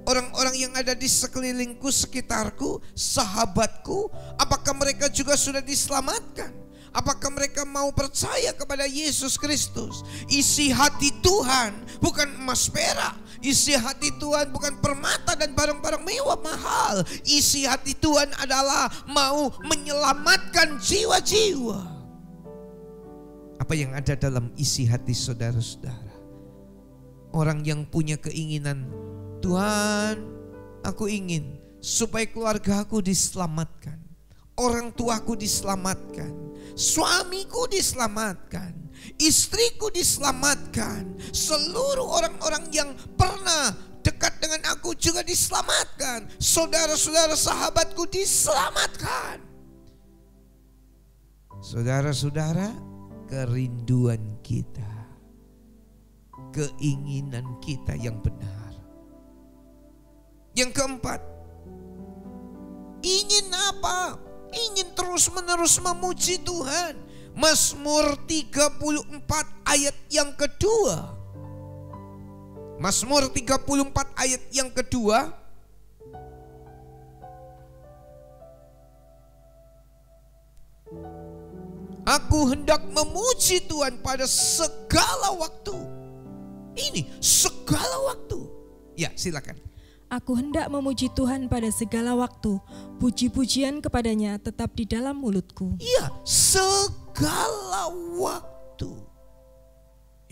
orang-orang yang ada di sekelilingku, sekitarku, sahabatku. Apakah mereka juga sudah diselamatkan? Apakah mereka mau percaya kepada Yesus Kristus? Isi hati Tuhan bukan emas perak. Isi hati Tuhan bukan permata dan barang-barang mewah mahal. Isi hati Tuhan adalah mau menyelamatkan jiwa-jiwa. Apa yang ada dalam isi hati saudara-saudara? Orang yang punya keinginan, Tuhan, aku ingin supaya keluarga aku diselamatkan, orang tuaku diselamatkan, suamiku diselamatkan, istriku diselamatkan, seluruh orang-orang yang pernah dekat dengan aku juga diselamatkan, saudara-saudara sahabatku diselamatkan. Saudara-saudara, kerinduan kita, keinginan kita yang benar. Yang keempat, ingin apa? Ingin terus-menerus memuji Tuhan. Mazmur 34 ayat yang kedua. Mazmur 34 ayat yang kedua. Aku hendak memuji Tuhan pada segala waktu. Ini segala waktu. Ya, silakan. Aku hendak memuji Tuhan pada segala waktu. Puji-pujian kepadanya tetap di dalam mulutku. Iya, segala waktu.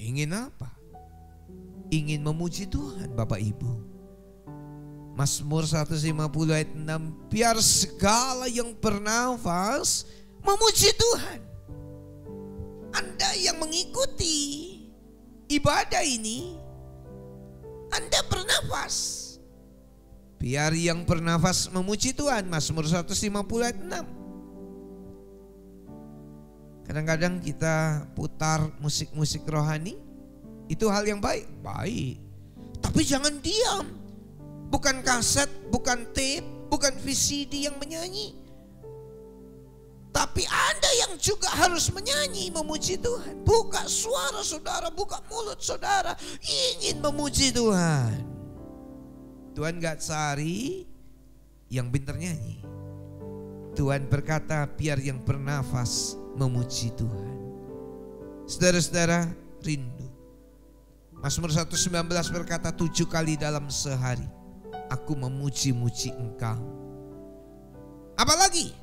Ingin apa? Ingin memuji Tuhan Bapak Ibu. Mazmur 150 ayat 6. Biar segala yang bernafas memuji Tuhan. Anda yang mengikuti ibadah ini, Anda bernafas. Biar yang bernafas memuji Tuhan. Mazmur 150 ayat 6. Kadang-kadang kita putar musik-musik rohani. Itu hal yang baik. Baik. Tapi jangan diam. Bukan kaset, bukan tape, bukan VCD yang menyanyi. Tapi Anda yang juga harus menyanyi, memuji Tuhan. Buka suara saudara, buka mulut saudara. Ingin memuji Tuhan. Tuhan gak cari yang pintar nyanyi. Tuhan berkata biar yang bernafas memuji Tuhan. Saudara-saudara rindu. Mazmur 119 berkata 7 kali dalam sehari aku memuji-muji Engkau. Apalagi?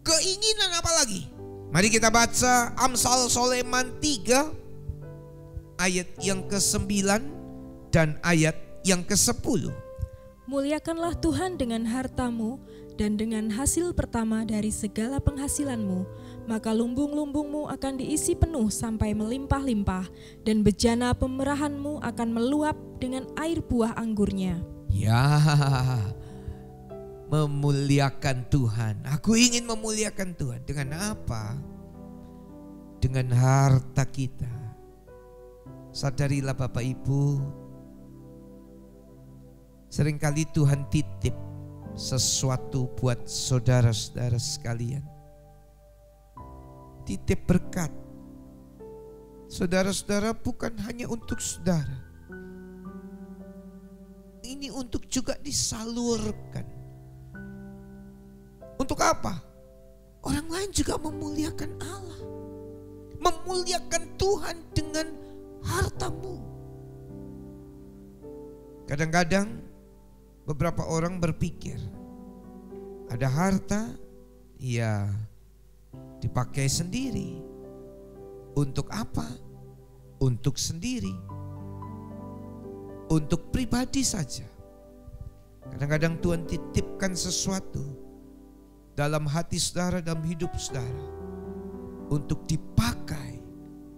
Keinginan apalagi? Mari kita baca Amsal Soleman 3 ayat yang ke-9 dan ayat yang ke-10. Muliakanlah Tuhan dengan hartamu dan dengan hasil pertama dari segala penghasilanmu, maka lumbung-lumbungmu akan diisi penuh sampai melimpah-limpah, dan bejana pemerahanmu akan meluap dengan air buah anggurnya. Ya, memuliakan Tuhan. Aku ingin memuliakan Tuhan. Dengan apa? Dengan harta kita. Sadarilah Bapak Ibu, seringkali Tuhan titip sesuatu buat saudara-saudara sekalian. Titip berkat. Saudara-saudara bukan hanya untuk saudara. ini untuk juga disalurkan. Untuk apa? Orang lain juga memuliakan Allah. Memuliakan Tuhan dengan hartamu. Kadang-kadang beberapa orang berpikir ada harta ya dipakai sendiri. Untuk apa? Untuk sendiri. Untuk pribadi saja. Kadang-kadang Tuhan titipkan sesuatu dalam hati saudara, dalam hidup saudara, untuk dipakai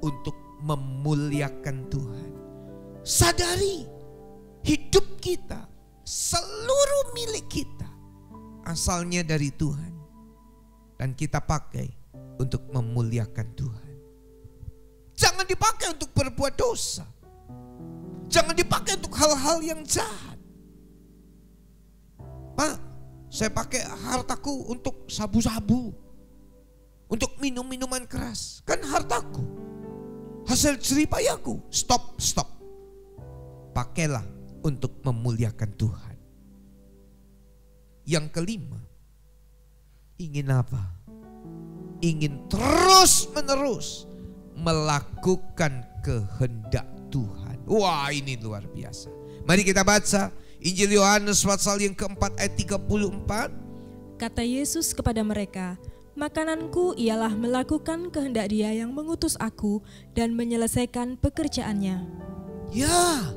untuk memuliakan Tuhan. Sadari hidup kita, seluruh milik kita asalnya dari Tuhan, dan kita pakai untuk memuliakan Tuhan. Jangan dipakai untuk berbuat dosa. Jangan dipakai untuk hal-hal yang jahat. Pak, saya pakai hartaku untuk sabu-sabu, untuk minum-minuman keras. Kan hartaku, hasil jeripayaku. Stop. Pakailah untuk memuliakan Tuhan. Yang kelima, ingin apa? Ingin terus-menerus melakukan kehendak Tuhan. Wah, ini luar biasa. Mari kita baca Injil Yohanes pasal yang keempat ayat 34. Kata Yesus kepada mereka, makananku ialah melakukan kehendak Dia yang mengutus aku dan menyelesaikan pekerjaannya. Ya,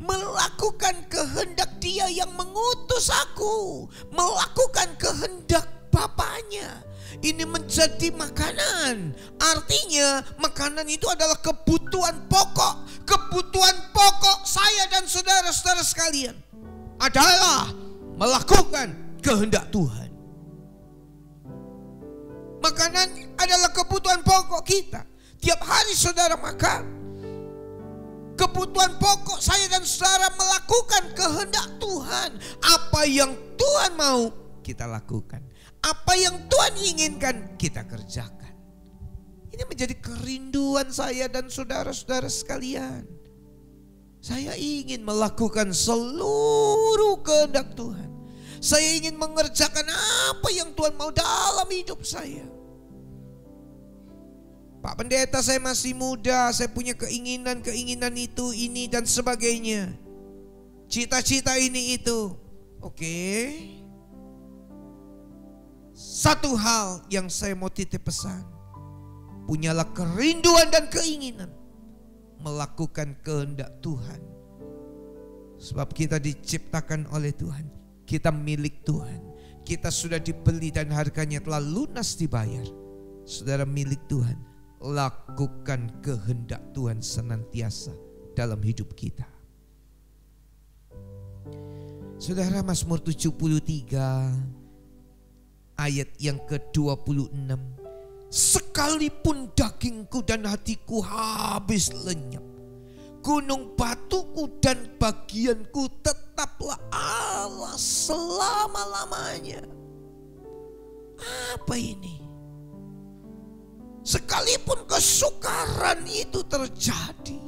melakukan kehendak Dia yang mengutus aku, melakukan kehendak Bapaknya. Ini menjadi makanan. Artinya makanan itu adalah kebutuhan pokok. Kebutuhan pokok saya dan saudara-saudara sekalian adalah melakukan kehendak Tuhan. Makanan adalah kebutuhan pokok kita. Tiap hari saudara makan. Kebutuhan pokok saya dan saudara melakukan kehendak Tuhan. Apa yang Tuhan mau kita lakukan. Apa yang Tuhan inginkan kita kerjakan. Ini menjadi kerinduan saya dan saudara-saudara sekalian. Saya ingin melakukan seluruh kehendak Tuhan. Saya ingin mengerjakan apa yang Tuhan mau dalam hidup saya. Pak Pendeta, saya masih muda, saya punya keinginan itu, ini dan sebagainya. Cita-cita ini itu. Oke. Satu hal yang saya mau titip pesan. Punyalah kerinduan dan keinginan melakukan kehendak Tuhan. Sebab kita diciptakan oleh Tuhan. Kita milik Tuhan. Kita sudah dibeli dan harganya telah lunas dibayar. Saudara milik Tuhan. Lakukan kehendak Tuhan senantiasa dalam hidup kita. Saudara, Mazmur 73 ayat yang ke-26. Sekalipun dagingku dan hatiku habis lenyap, gunung batuku dan bagianku tetaplah Allah selama-lamanya. Apa ini? Sekalipun kesukaran itu terjadi,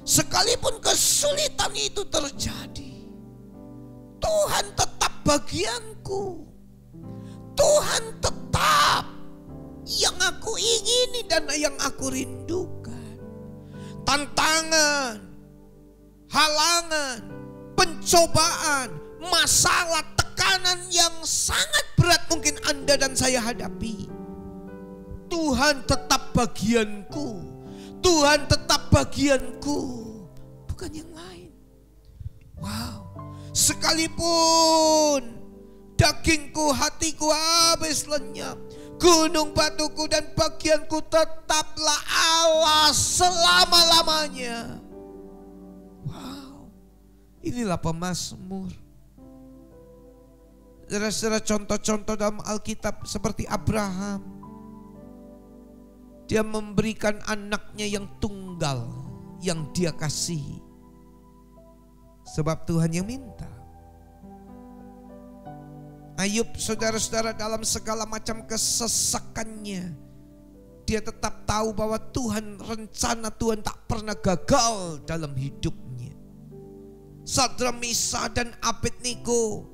sekalipun kesulitan itu terjadi, Tuhan tetap bagianku. Tuhan tetap yang aku ingini dan yang aku rindukan. Tantangan, halangan, pencobaan, masalah, tekanan yang sangat berat mungkin Anda dan saya hadapi. Tuhan tetap bagianku. Tuhan tetap bagianku, bukan yang lain. Wow, sekalipun dagingku, hatiku habis lenyap, gunung batuku dan bagianku tetaplah Allah selama-lamanya. Wow, inilah pemazmur. Saudara-saudara, contoh-contoh dalam Alkitab seperti Abraham. Dia memberikan anaknya yang tunggal, yang dia kasihi. Sebab Tuhan yang minta. Ayub, saudara-saudara, dalam segala macam kesesakannya, dia tetap tahu bahwa Tuhan, rencana Tuhan tak pernah gagal dalam hidupnya. Sadrak, Mesakh dan Abednego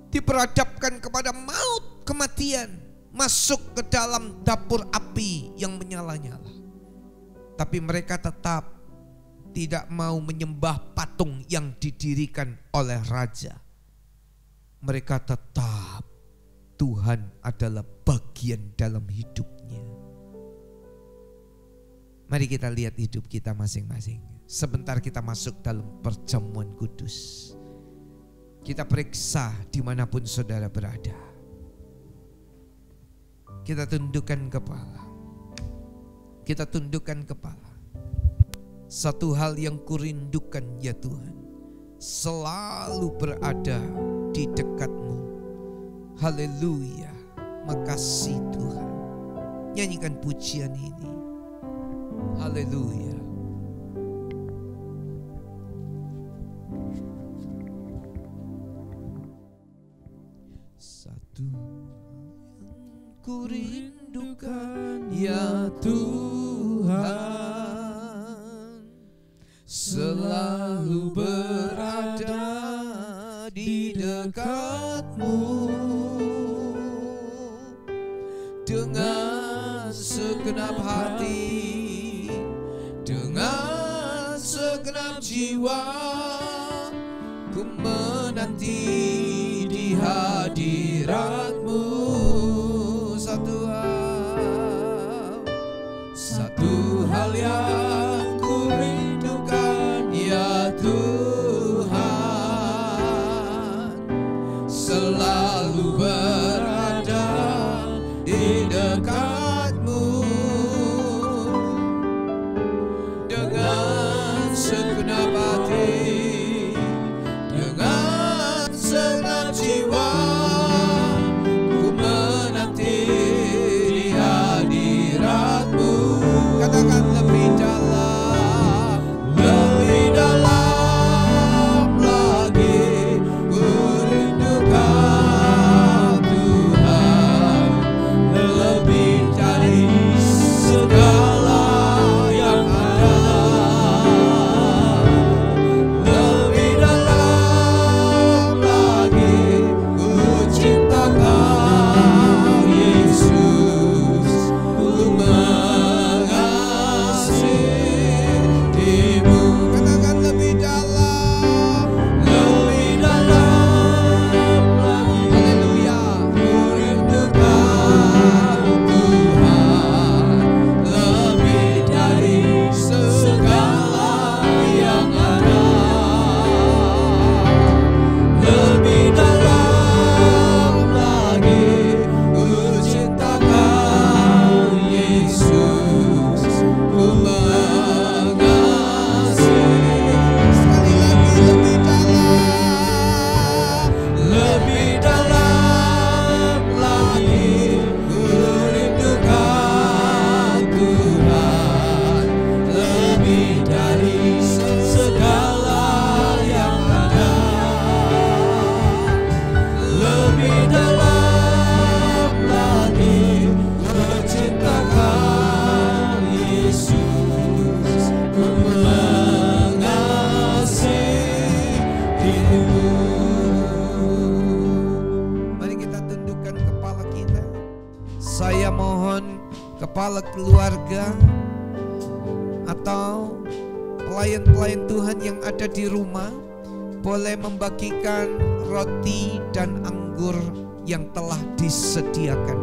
diperhadapkan kepada maut, kematian, masuk ke dalam dapur api yang menyala-nyala. Tapi mereka tetap tidak mau menyembah patung yang didirikan oleh raja. Mereka tetap Tuhan adalah bagian dalam hidupnya. Mari kita lihat hidup kita masing-masing. Sebentar kita masuk dalam perjamuan kudus. Kita periksa dimanapun saudara berada. Kita tundukkan kepala. Kita tundukkan kepala. Satu hal yang kurindukan ya Tuhan, selalu berada di dekatmu. Haleluya. Makasih Tuhan. Nyanyikan pujian ini. Haleluya. Satu yang kurindukan ya Tuhan, selalu berada di dekatmu. Dengan segenap hati, dengan segenap jiwa, ku menanti di hadiratmu. Satu hal yang ku rindukan ya Tuhan, selalu berada di dekatmu. Dengan segenap hati, dengan segenap jiwa, ku menanti di hadiratmu. Katakan lebih dalam, lebih dalam lagi, ku rindukan Tuhan, lebih dari segala yang ada. Lebih dalam lagi, ku cinta Kau Yesus, ku mengasihimu. Katakan lebih dalam, lebih dalam lagi. Haleluya. Ku rindukan Tuhan, lebih dari segala yang ada. Lebih dalam lagi, ku cinta Kau Yesus, ku mengasihi. Sekali lagi, lebih dalam, lebih dalam lagi, ku rindukan Tuhan, lebih dari segala yang ada. Lebih dalam lagi, ku cinta Kau Yesus, ku mengasihimu. Mari kita tundukkan kepala kita. Saya mohon kepala keluarga atau pelayan-pelayan Tuhan yang ada di rumah boleh membagikan roti dan anggur yang telah disediakan.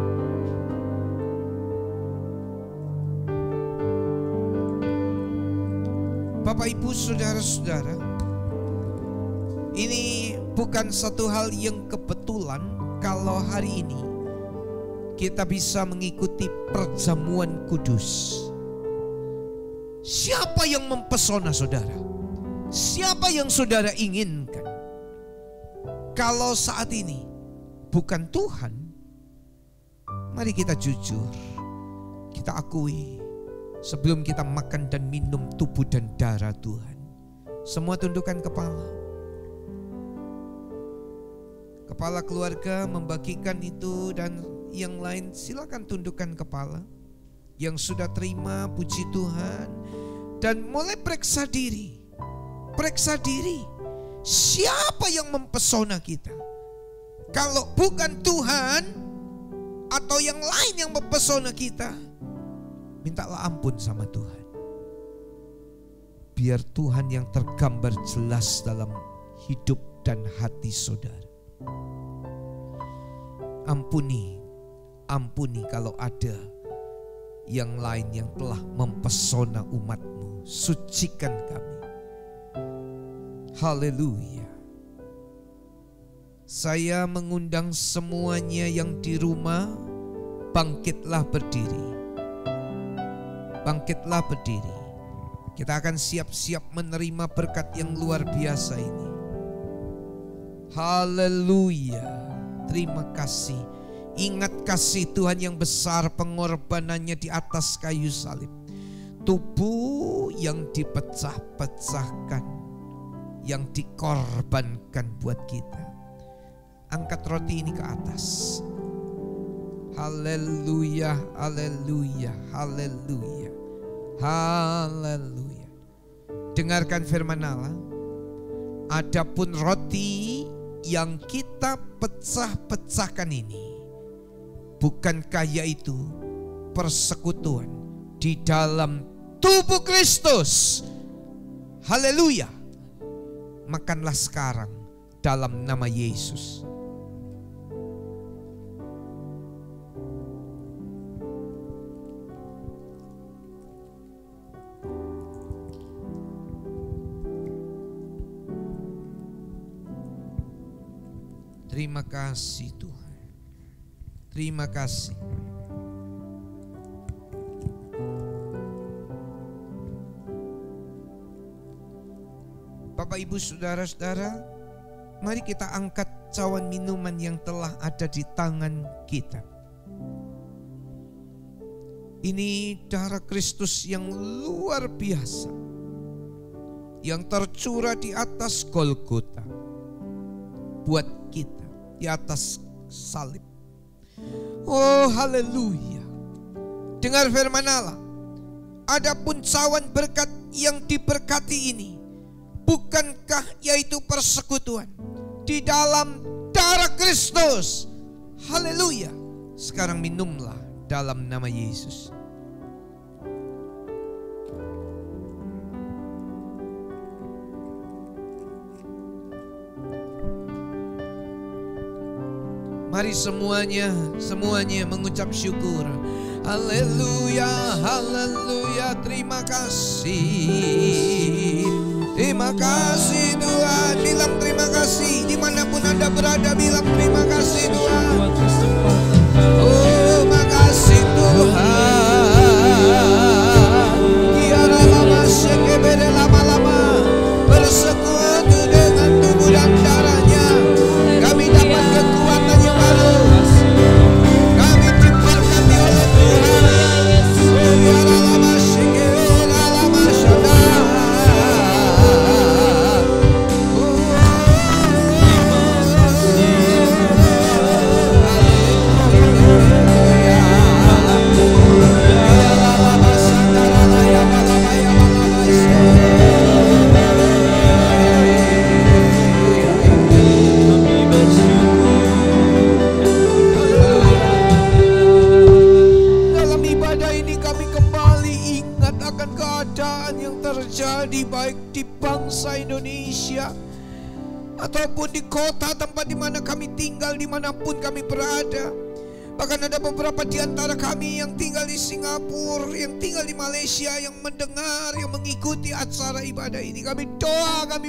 Bapak Ibu saudara-saudara, ini bukan satu hal yang kebetulan kalau hari ini kita bisa mengikuti perjamuan kudus. Siapa yang mempesona saudara? Siapa yang saudara inginkan? Kalau saat ini bukan Tuhan, mari kita jujur, kita akui sebelum kita makan dan minum tubuh dan darah Tuhan. Semua tundukkan kepala. Kepala keluarga membagikan itu dan yang lain silakan tundukkan kepala. Yang sudah terima puji Tuhan dan mulai periksa diri. Periksa diri. Siapa yang mempesona kita? Kalau bukan Tuhan atau yang lain yang mempesona kita, mintalah ampun sama Tuhan. Biar Tuhan yang tergambar jelas dalam hidup dan hati saudara. Ampuni kalau ada yang lain yang telah mempesona umat-Mu. Sucikan kami. Haleluya. Saya mengundang semuanya yang di rumah, bangkitlah berdiri. Bangkitlah berdiri. Kita akan siap-siap menerima berkat yang luar biasa ini. Haleluya. Terima kasih. Ingat kasih Tuhan yang besar, pengorbanannya di atas kayu salib. Tubuh yang dipecah-pecahkan, yang dikorbankan buat kita. Angkat roti ini ke atas. Haleluya, haleluya, haleluya, haleluya. Dengarkan firman Allah. Adapun roti yang kita pecah-pecahkan ini, bukankah yaitu persekutuan di dalam tubuh Kristus? Haleluya. Makanlah sekarang dalam nama Yesus. Terima kasih Tuhan. Terima kasih. Bapak Ibu saudara-saudara, mari kita angkat cawan minuman yang telah ada di tangan kita. Ini darah Kristus yang luar biasa, yang tercurah di atas Golgota buat kita, di atas salib. Oh haleluya. Dengar firman Allah. Adapun cawan berkat yang diberkati ini, bukankah yaitu persekutuan di dalam darah Kristus? Haleluya. Sekarang minumlah dalam nama Yesus. Mari semuanya mengucap syukur. Haleluya, haleluya, terima kasih. Terima kasih Tuhan. Bilang terima kasih. Dimanapun Anda berada, bilang terima kasih Tuhan. Oh makasih Tuhan. Biarlah lama sekebede lama-lama bersekutu dengan tubuh dan darahnya. Kami dapat kekuatan yang baru. Kami diberkati oleh Tuhan. Biarlah lama sekebede lama syada. Terjadi baik di bangsa Indonesia ataupun di kota tempat di mana kami tinggal, dimanapun kami berada. Bahkan ada beberapa di antara kami yang tinggal di Singapura, yang tinggal di Malaysia, yang mendengar, yang mengikuti acara ibadah ini. Kami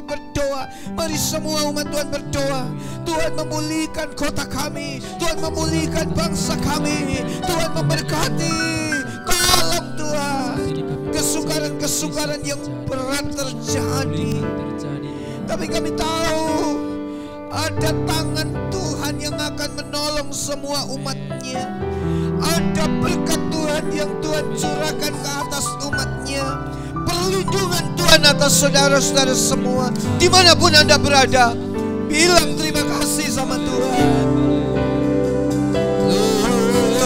berdoa. Mari semua umat Tuhan berdoa. Tuhan memulihkan kota kami, Tuhan memulihkan bangsa kami, Tuhan memberkati. Tolong Tuhan, kesukaran yang berat terjadi. Tapi kami tahu ada tangan Tuhan yang akan menolong semua umatnya. Ada berkat Tuhan yang Tuhan curahkan ke atas umatnya. Perlindungan Tuhan atas saudara-saudara semua, dimanapun Anda berada. Bilang terima kasih sama Tuhan. Haleluya.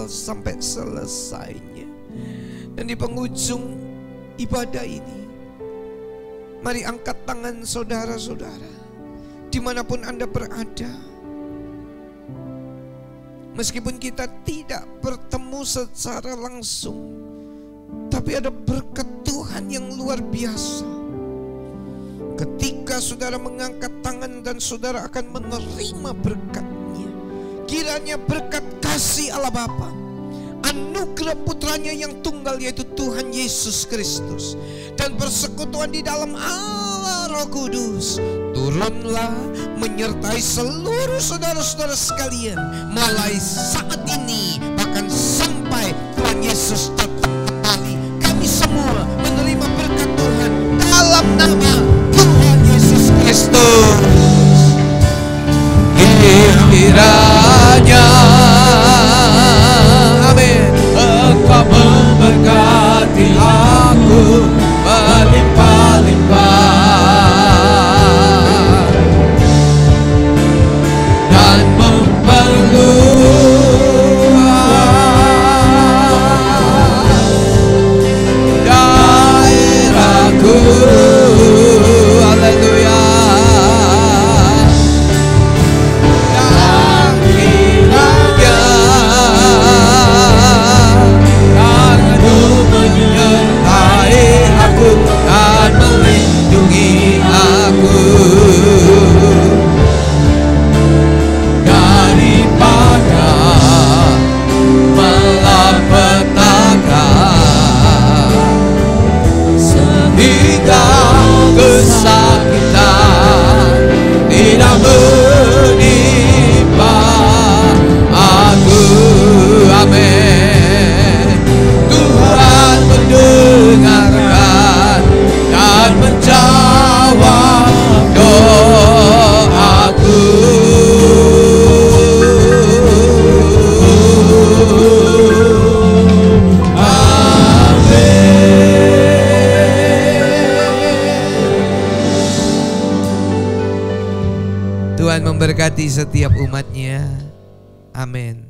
awal sampai selesainya. Dan di penghujung ibadah ini, mari angkat tangan saudara-saudara dimanapun Anda berada. Meskipun kita tidak bertemu secara langsung, tapi ada berkat Tuhan yang luar biasa. Ketika saudara mengangkat tangan dan saudara akan menerima berkatnya, kiranya berkat kasih Allah Bapa, anugerah putranya yang tunggal yaitu Tuhan Yesus Kristus, dan persekutuan di dalam Allah Roh Kudus turunlah menyertai seluruh saudara-saudara sekalian mulai saat ini bahkan sampai Tuhan Yesus datang kembali. Kami semua menerima berkat Tuhan dalam nama Tuhan Yesus Kristus. Kiranya amin, Engkau memberkati aku berlimpah-limpah dan memperluas daerahku. Haleluya. Dan melindungi aku daripada malapetaka, sehingga kesakitan tidak menimpa aku. Amin. Tuhan mendengarkan dan menjawab doaku. Tuhan memberkati setiap umatnya. Amin.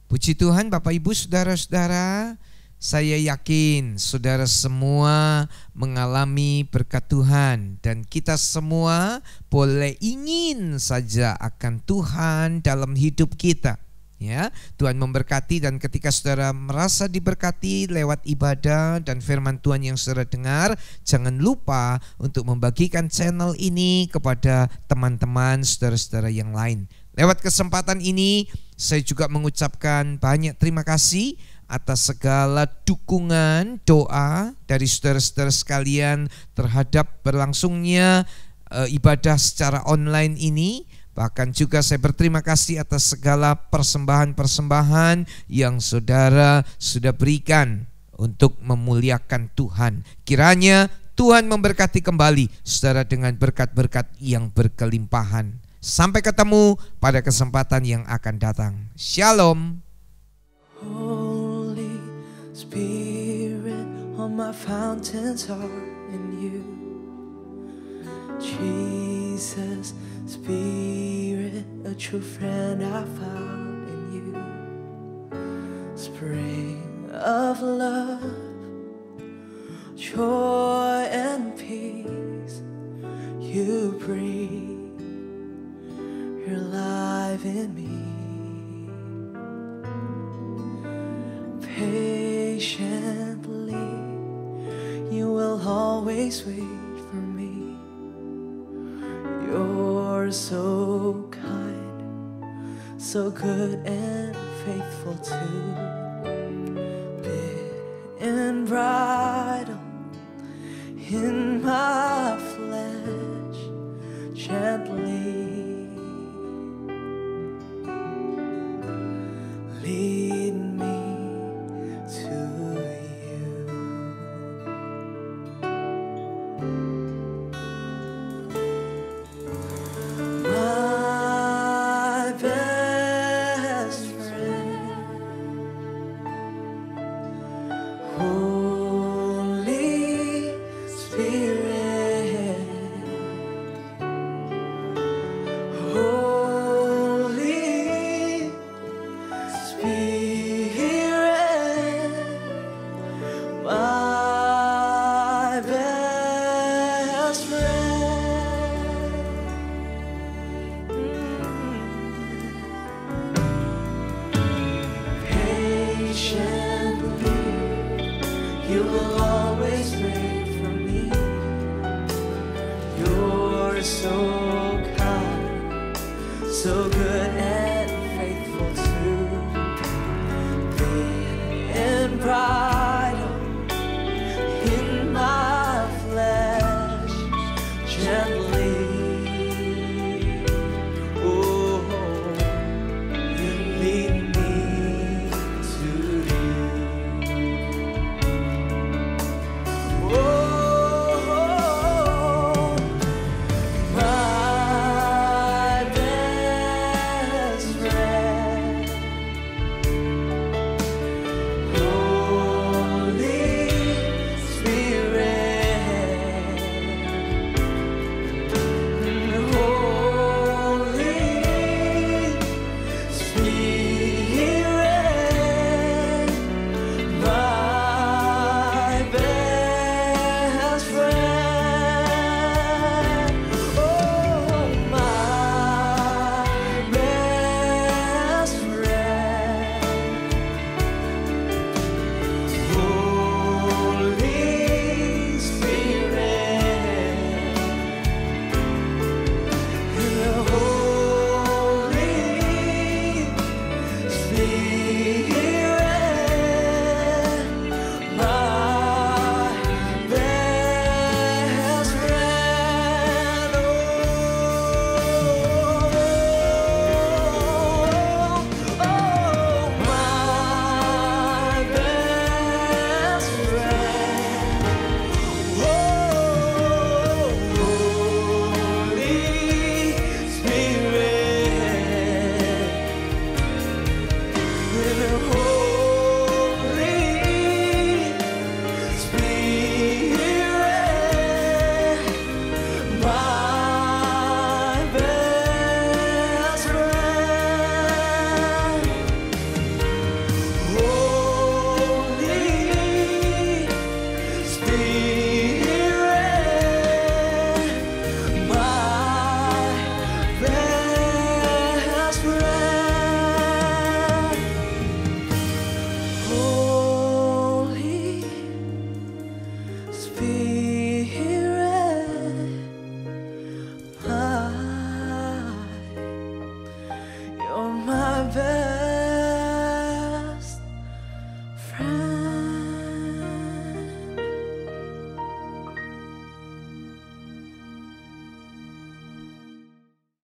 Puji Tuhan Bapak Ibu Saudara-saudara, saya yakin saudara semua mengalami berkat Tuhan, dan kita semua boleh ingin saja akan Tuhan dalam hidup kita. Ya, Tuhan memberkati, dan ketika saudara merasa diberkati lewat ibadah dan firman Tuhan yang saudara dengar, jangan lupa untuk membagikan channel ini kepada teman-teman saudara-saudara yang lain. Lewat kesempatan ini saya juga mengucapkan banyak terima kasih atas segala dukungan doa dari saudara-saudara sekalian terhadap berlangsungnya ibadah secara online ini. Bahkan juga saya berterima kasih atas segala persembahan-persembahan yang saudara sudah berikan untuk memuliakan Tuhan. Kiranya Tuhan memberkati kembali saudara dengan berkat-berkat yang berkelimpahan. Sampai ketemu pada kesempatan yang akan datang. Shalom. Holy Spirit, all my fountains are in you. Jesus, Spirit, a true friend I found in you. Spring of love, joy and peace, you breathe your life in me. Patiently, you will always wait for me. You're so kind, so good and faithful too. Bit and bridle in my flesh, gently lead me to you. My best friend, oh You will always pray for me. You're so kind, so good and faithful to me. In pride